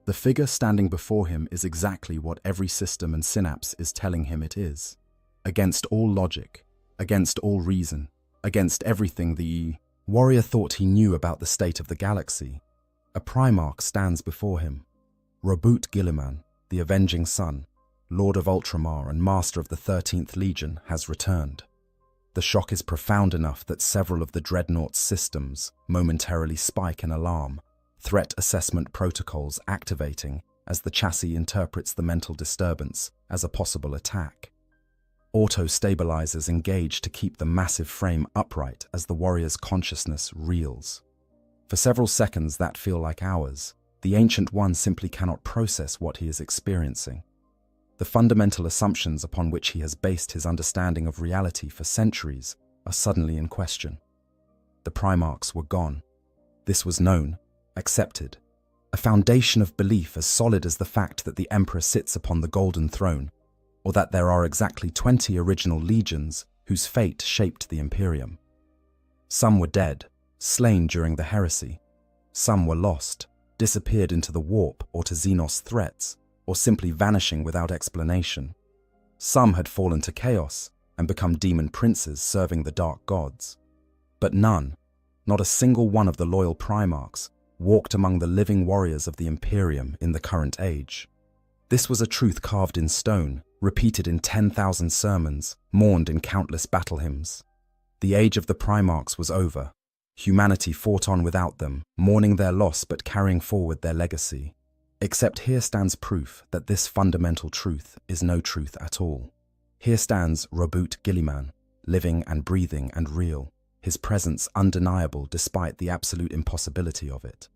The figure standing before him is exactly what every system and synapse is telling him it is. Against all logic, against all reason, against everything the warrior thought he knew about the state of the galaxy, a Primarch stands before him. Robut Guilliman, the Avenging Sun, Lord of Ultramar and Master of the 13th Legion, has returned. The shock is profound enough that several of the Dreadnought's systems momentarily spike an alarm, threat assessment protocols activating as the chassis interprets the mental disturbance as a possible attack. Auto-stabilizers engage to keep the massive frame upright as the warrior's consciousness reels. For several seconds that feel like hours, the Ancient One simply cannot process what he is experiencing. The fundamental assumptions upon which he has based his understanding of reality for centuries are suddenly in question. The Primarchs were gone. This was known, accepted. A foundation of belief as solid as the fact that the Emperor sits upon the Golden Throne, or that there are exactly 20 original legions whose fate shaped the Imperium. Some were dead, slain during the heresy. Some were lost, disappeared into the warp or to Xenos threats, or simply vanishing without explanation. Some had fallen to chaos and become demon princes serving the dark gods. But none, not a single one of the loyal Primarchs, walked among the living warriors of the Imperium in the current age. This was a truth carved in stone, repeated in 10,000 sermons, mourned in countless battle hymns. The age of the Primarchs was over. Humanity fought on without them, mourning their loss but carrying forward their legacy. Except here stands proof that this fundamental truth is no truth at all. Here stands Robert Gilliman, living and breathing and real, his presence undeniable despite the absolute impossibility of it.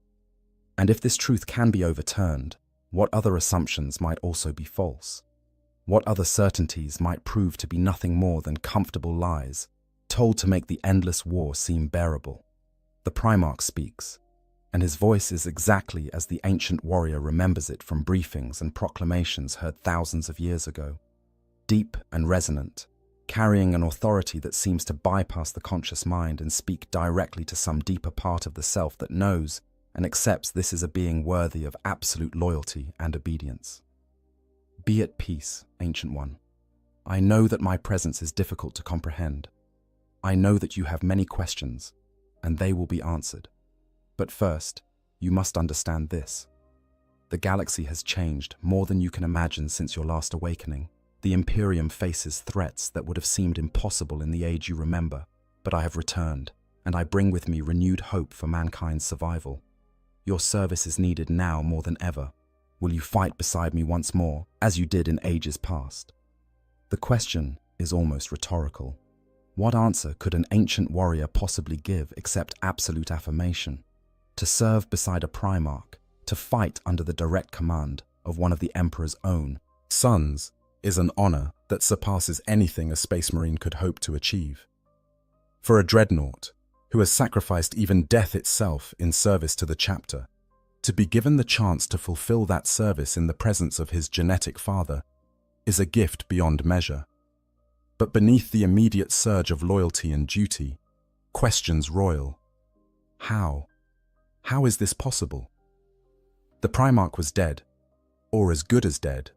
And if this truth can be overturned, what other assumptions might also be false? What other certainties might prove to be nothing more than comfortable lies, told to make the endless war seem bearable? The Primarch speaks, and his voice is exactly as the ancient warrior remembers it from briefings and proclamations heard thousands of years ago. Deep and resonant, carrying an authority that seems to bypass the conscious mind and speak directly to some deeper part of the self that knows and accepts this is a being worthy of absolute loyalty and obedience. Be at peace, Ancient One. I know that my presence is difficult to comprehend. I know that you have many questions, and they will be answered. But first, you must understand this. The galaxy has changed more than you can imagine since your last awakening. The Imperium faces threats that would have seemed impossible in the age you remember, but I have returned, and I bring with me renewed hope for mankind's survival. Your service is needed now more than ever. Will you fight beside me once more, as you did in ages past? The question is almost rhetorical. What answer could an ancient warrior possibly give except absolute affirmation? To serve beside a Primarch, to fight under the direct command of one of the Emperor's own sons, is an honor that surpasses anything a Space Marine could hope to achieve. For a dreadnought, who has sacrificed even death itself in service to the chapter, to be given the chance to fulfill that service in the presence of his genetic father is a gift beyond measure. But beneath the immediate surge of loyalty and duty, questions roil. How? How is this possible? The Primarch was dead, or as good as dead,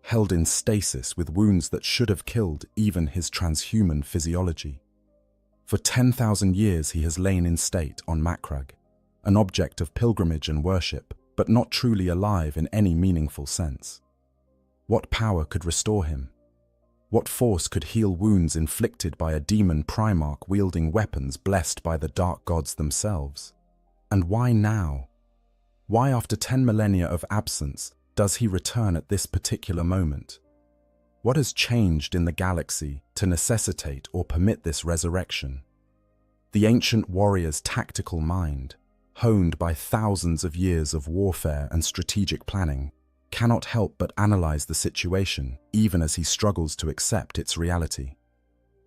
held in stasis with wounds that should have killed even his transhuman physiology. For 10,000 years he has lain in state on Macragge, an object of pilgrimage and worship, but not truly alive in any meaningful sense. What power could restore him? What force could heal wounds inflicted by a demon Primarch wielding weapons blessed by the dark gods themselves? And why now? Why after 10 millennia of absence does he return at this particular moment? What has changed in the galaxy to necessitate or permit this resurrection? The ancient warrior's tactical mind, honed by thousands of years of warfare and strategic planning, cannot help but analyze the situation, even as he struggles to accept its reality.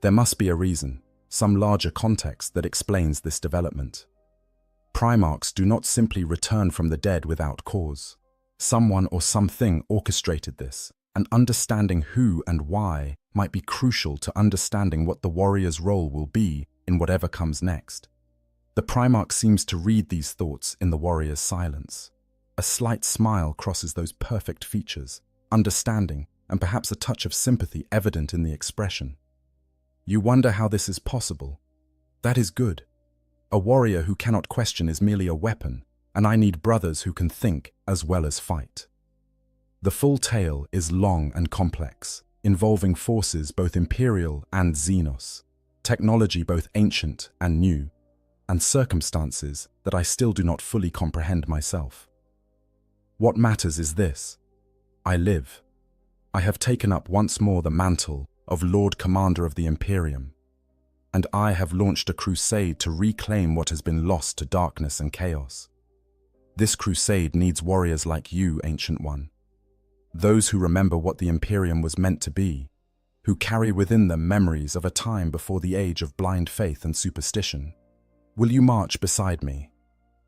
There must be a reason, some larger context that explains this development. Primarchs do not simply return from the dead without cause. Someone or something orchestrated this, and understanding who and why might be crucial to understanding what the warrior's role will be in whatever comes next. The Primarch seems to read these thoughts in the warrior's silence. A slight smile crosses those perfect features, understanding and perhaps a touch of sympathy evident in the expression. You wonder how this is possible. That is good. A warrior who cannot question is merely a weapon, and I need brothers who can think as well as fight. The full tale is long and complex, involving forces both imperial and Xenos, technology both ancient and new, and circumstances that I still do not fully comprehend myself. What matters is this: I live. I have taken up once more the mantle of Lord Commander of the Imperium, and I have launched a crusade to reclaim what has been lost to darkness and chaos. This crusade needs warriors like you, Ancient One. Those who remember what the Imperium was meant to be, who carry within them memories of a time before the age of blind faith and superstition. Will you march beside me?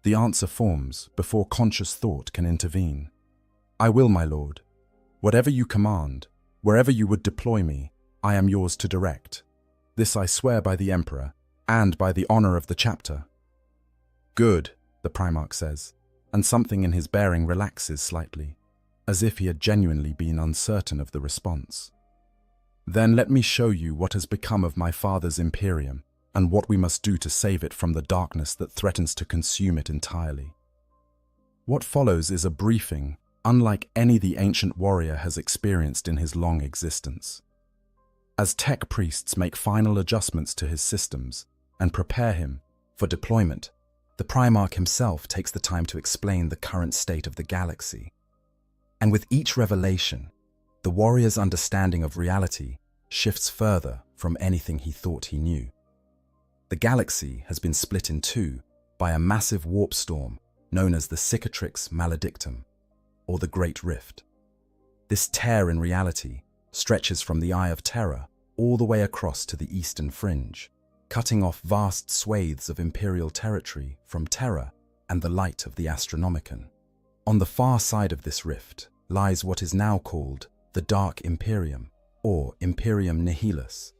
The answer forms before conscious thought can intervene. I will, my lord. Whatever you command, wherever you would deploy me, I am yours to direct. This I swear by the Emperor, and by the honor of the chapter. Good, the Primarch says, and something in his bearing relaxes slightly, as if he had genuinely been uncertain of the response. Then let me show you what has become of my father's Imperium, and what we must do to save it from the darkness that threatens to consume it entirely. What follows is a briefing unlike any the ancient warrior has experienced in his long existence. As tech priests make final adjustments to his systems and prepare him for deployment, the Primarch himself takes the time to explain the current state of the galaxy, And with each revelation, the warrior's understanding of reality shifts further from anything he thought he knew. The galaxy has been split in two by a massive warp storm known as the Cicatrix Maledictum, or the Great Rift. This tear in reality stretches from the Eye of Terror all the way across to the eastern fringe, cutting off vast swathes of Imperial territory from Terra and the light of the Astronomicon. On the far side of this rift lies what is now called the Dark Imperium, or Imperium Nihilus,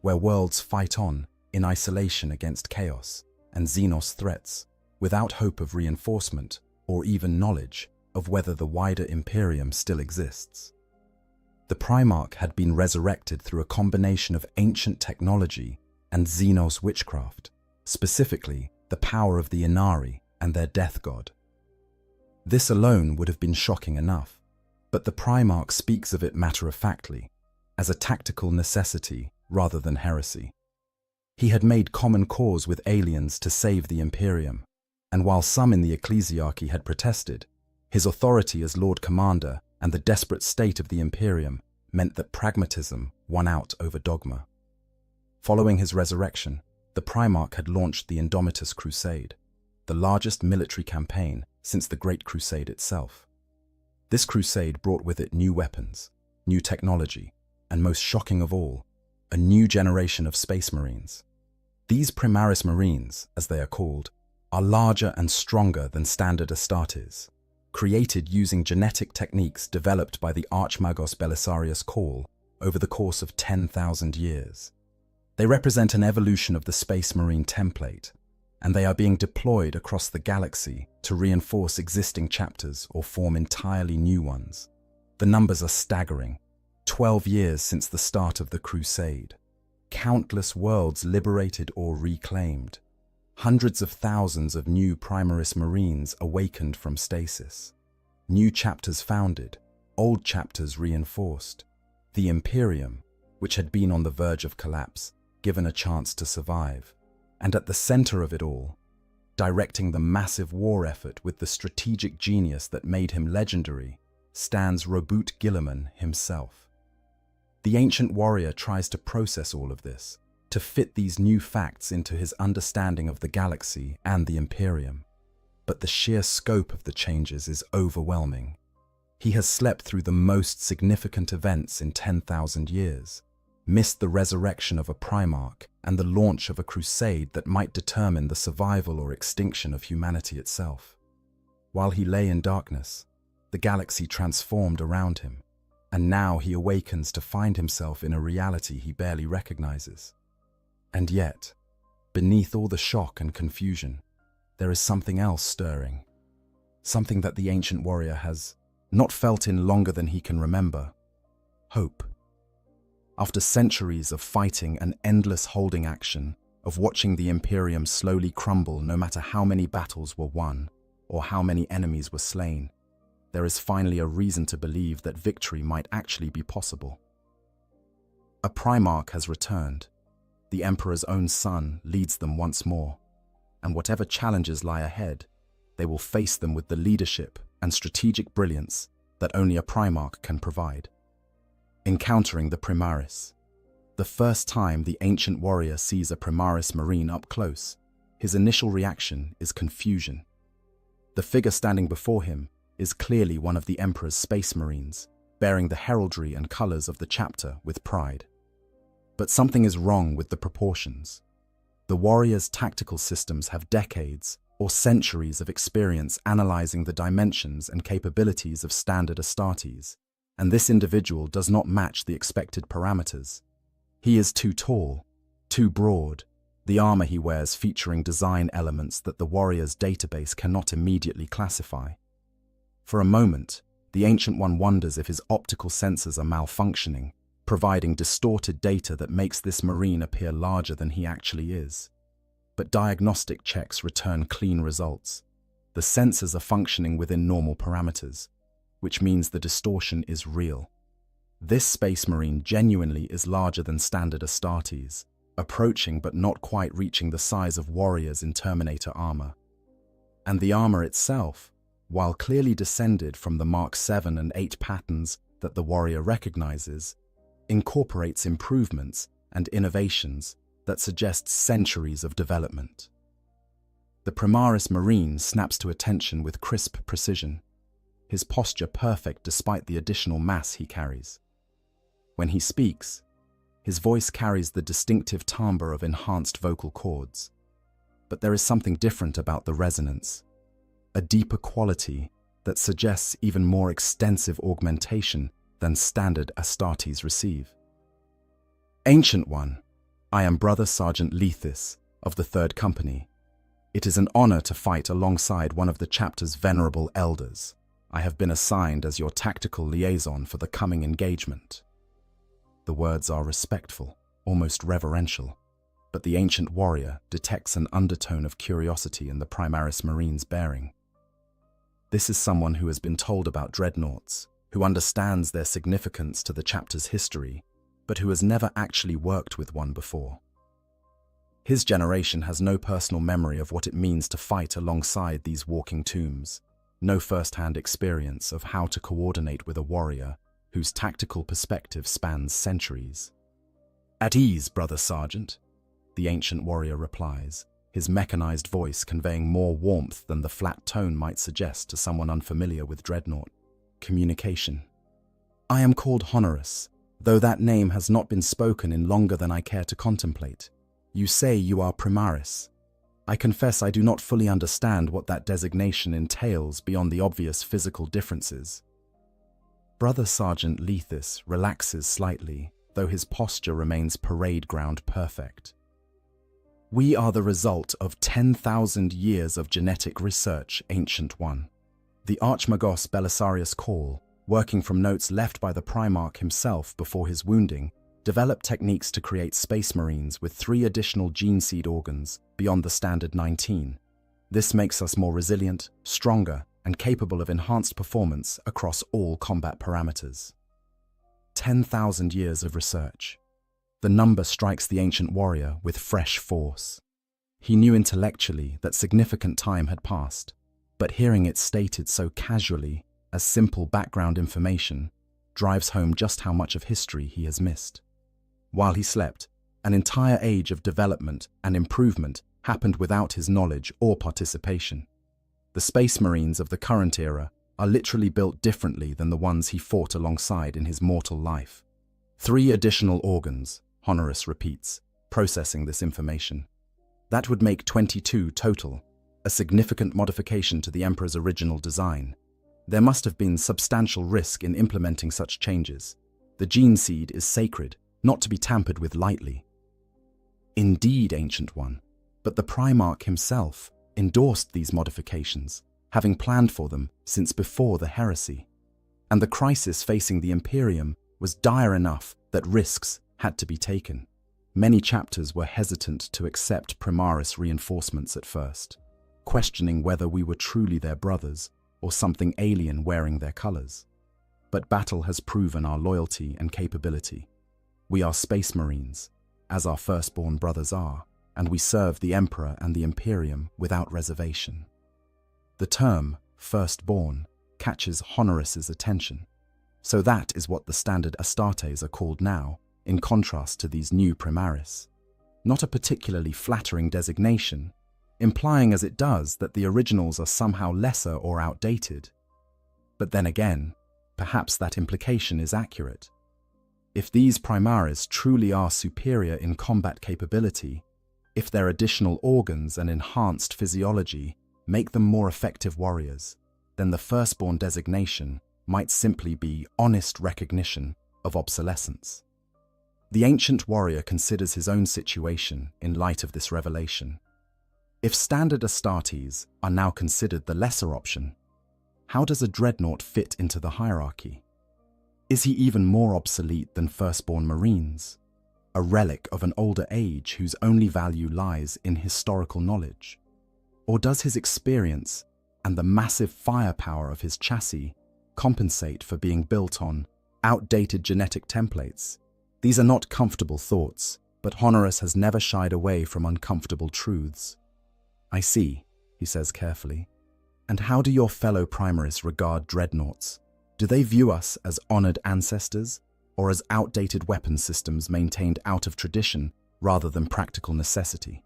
where worlds fight on in isolation against chaos and Xenos threats, without hope of reinforcement or even knowledge of whether the wider Imperium still exists. The Primarch had been resurrected through a combination of ancient technology and Xenos witchcraft, specifically the power of the Inari and their death god. This alone would have been shocking enough, but the Primarch speaks of it matter-of-factly, as a tactical necessity rather than heresy. He had made common cause with aliens to save the Imperium, and while some in the ecclesiarchy had protested, his authority as Lord Commander and the desperate state of the Imperium meant that pragmatism won out over dogma. Following his resurrection, the Primarch had launched the Indomitus Crusade, the largest military campaign since the Great Crusade itself. This crusade brought with it new weapons, new technology, and most shocking of all, a new generation of Space Marines. These Primaris Marines, as they are called, are larger and stronger than standard Astartes, created using genetic techniques developed by the Archmagos Belisarius Cawl over the course of 10,000 years. They represent an evolution of the Space Marine template, and they are being deployed across the galaxy to reinforce existing chapters or form entirely new ones. The numbers are staggering. 12 years since the start of the Crusade. Countless worlds liberated or reclaimed. Hundreds of thousands of new Primaris Marines awakened from stasis. New chapters founded, old chapters reinforced. The Imperium, which had been on the verge of collapse, given a chance to survive. And at the center of it all, directing the massive war effort with the strategic genius that made him legendary, stands Roboute Guilliman himself. The ancient warrior tries to process all of this, to fit these new facts into his understanding of the galaxy and the Imperium. But the sheer scope of the changes is overwhelming. He has slept through the most significant events in 10,000 years, missed the resurrection of a Primarch and the launch of a crusade that might determine the survival or extinction of humanity itself. While he lay in darkness, the galaxy transformed around him, and now he awakens to find himself in a reality he barely recognizes. And yet, beneath all the shock and confusion, there is something else stirring. Something that the ancient warrior has not felt in longer than he can remember. Hope. After centuries of fighting and endless holding action, of watching the Imperium slowly crumble no matter how many battles were won or how many enemies were slain, there is finally a reason to believe that victory might actually be possible. A Primarch has returned. The Emperor's own son leads them once more, and whatever challenges lie ahead, they will face them with the leadership and strategic brilliance that only a Primarch can provide. Encountering the Primaris. The first time the ancient warrior sees a Primaris Marine up close, his initial reaction is confusion. The figure standing before him is clearly one of the Emperor's Space Marines, bearing the heraldry and colors of the chapter with pride. But something is wrong with the proportions. The warrior's tactical systems have decades or centuries of experience analyzing the dimensions and capabilities of standard Astartes, and this individual does not match the expected parameters. He is too tall, too broad, the armor he wears featuring design elements that the warrior's database cannot immediately classify. For a moment, the Ancient One wonders if his optical sensors are malfunctioning, providing distorted data that makes this Marine appear larger than he actually is. But diagnostic checks return clean results. The sensors are functioning within normal parameters, which means the distortion is real. This Space Marine genuinely is larger than standard Astartes, approaching but not quite reaching the size of warriors in Terminator armor. And the armor itself, while clearly descended from the Mark 7 and 8 patterns that the warrior recognizes, incorporates improvements and innovations that suggest centuries of development. The Primaris Marine snaps to attention with crisp precision, his posture perfect despite the additional mass he carries. When he speaks, his voice carries the distinctive timbre of enhanced vocal cords. But there is something different about the resonance, a deeper quality that suggests even more extensive augmentation than standard Astartes receive. Ancient One, I am Brother Sergeant Lethis of the 3rd Company. It is an honor to fight alongside one of the chapter's venerable elders. I have been assigned as your tactical liaison for the coming engagement. The words are respectful, almost reverential, but the ancient warrior detects an undertone of curiosity in the Primaris Marine's bearing. This is someone who has been told about dreadnoughts, who understands their significance to the chapter's history, but who has never actually worked with one before. His generation has no personal memory of what it means to fight alongside these walking tombs, no first-hand experience of how to coordinate with a warrior whose tactical perspective spans centuries. At ease, Brother Sergeant, the ancient warrior replies, his mechanized voice conveying more warmth than the flat tone might suggest to someone unfamiliar with dreadnought communication. I am called Honorus, though that name has not been spoken in longer than I care to contemplate. You say you are Primaris. I confess I do not fully understand what that designation entails beyond the obvious physical differences. Brother Sergeant Lethis relaxes slightly, though his posture remains parade ground perfect. We are the result of 10,000 years of genetic research, Ancient One. The Archmagos Belisarius Call, working from notes left by the Primarch himself before his wounding, developed techniques to create space marines with 3 additional gene seed organs beyond the standard 19. This makes us more resilient, stronger, and capable of enhanced performance across all combat parameters. 10,000 years of research. The number strikes the ancient warrior with fresh force. He knew intellectually that significant time had passed, but hearing it stated so casually as simple background information drives home just how much of history he has missed. While he slept, an entire age of development and improvement happened without his knowledge or participation. The Space Marines of the current era are literally built differently than the ones he fought alongside in his mortal life. 3 additional organs, Honorus repeats, processing this information. That would make 22 total, a significant modification to the Emperor's original design. There must have been substantial risk in implementing such changes. The gene seed is sacred, not to be tampered with lightly. Indeed, Ancient One, but the Primarch himself endorsed these modifications, having planned for them since before the heresy. And the crisis facing the Imperium was dire enough that risks had to be taken. Many chapters were hesitant to accept Primaris reinforcements at first, questioning whether we were truly their brothers or something alien wearing their colors. But battle has proven our loyalty and capability. We are Space Marines, as our firstborn brothers are, and we serve the Emperor and the Imperium without reservation. The term, firstborn, catches Honorus's attention. So that is what the standard Astartes are called now, in contrast to these new Primaris. Not a particularly flattering designation, implying as it does that the originals are somehow lesser or outdated. But then again, perhaps that implication is accurate. If these Primaris truly are superior in combat capability, if their additional organs and enhanced physiology make them more effective warriors, then the firstborn designation might simply be honest recognition of obsolescence. The ancient warrior considers his own situation in light of this revelation. If standard Astartes are now considered the lesser option, how does a dreadnought fit into the hierarchy? Is he even more obsolete than firstborn Marines, a relic of an older age whose only value lies in historical knowledge? Or does his experience and the massive firepower of his chassis compensate for being built on outdated genetic templates? These are not comfortable thoughts, but Honorus has never shied away from uncomfortable truths. I see, he says carefully. And how do your fellow primarists regard dreadnoughts? Do they view us as honored ancestors, or as outdated weapon systems maintained out of tradition rather than practical necessity?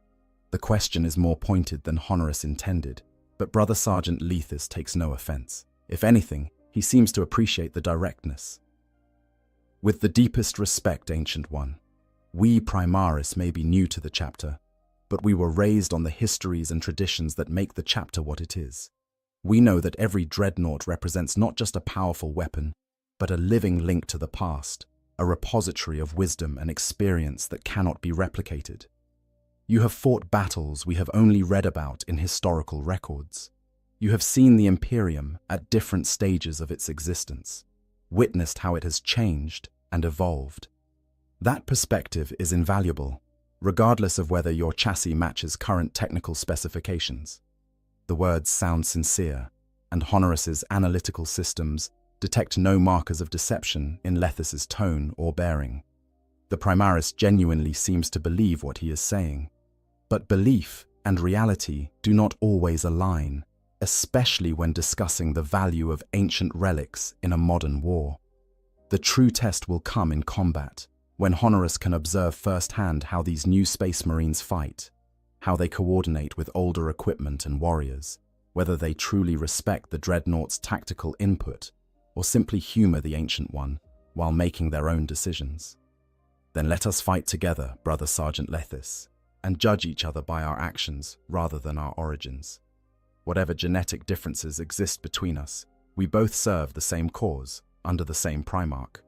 The question is more pointed than Honoris intended, but Brother Sergeant Lethis takes no offense. If anything, he seems to appreciate the directness. With the deepest respect, Ancient One, we Primaris may be new to the chapter, but we were raised on the histories and traditions that make the chapter what it is. We know that every dreadnought represents not just a powerful weapon, but a living link to the past, a repository of wisdom and experience that cannot be replicated. You have fought battles we have only read about in historical records. You have seen the Imperium at different stages of its existence, witnessed how it has changed and evolved. That perspective is invaluable, regardless of whether your chassis matches current technical specifications. The words sound sincere, and Honoris's analytical systems detect no markers of deception in Lethis's tone or bearing. The Primaris genuinely seems to believe what he is saying. But belief and reality do not always align, especially when discussing the value of ancient relics in a modern war. The true test will come in combat, when Honoris can observe firsthand how these new Space Marines fight, how they coordinate with older equipment and warriors, whether they truly respect the Dreadnought's tactical input, or simply humor the Ancient One while making their own decisions. Then let us fight together, Brother Sergeant Lethis, and judge each other by our actions rather than our origins. Whatever genetic differences exist between us, we both serve the same cause under the same Primarch.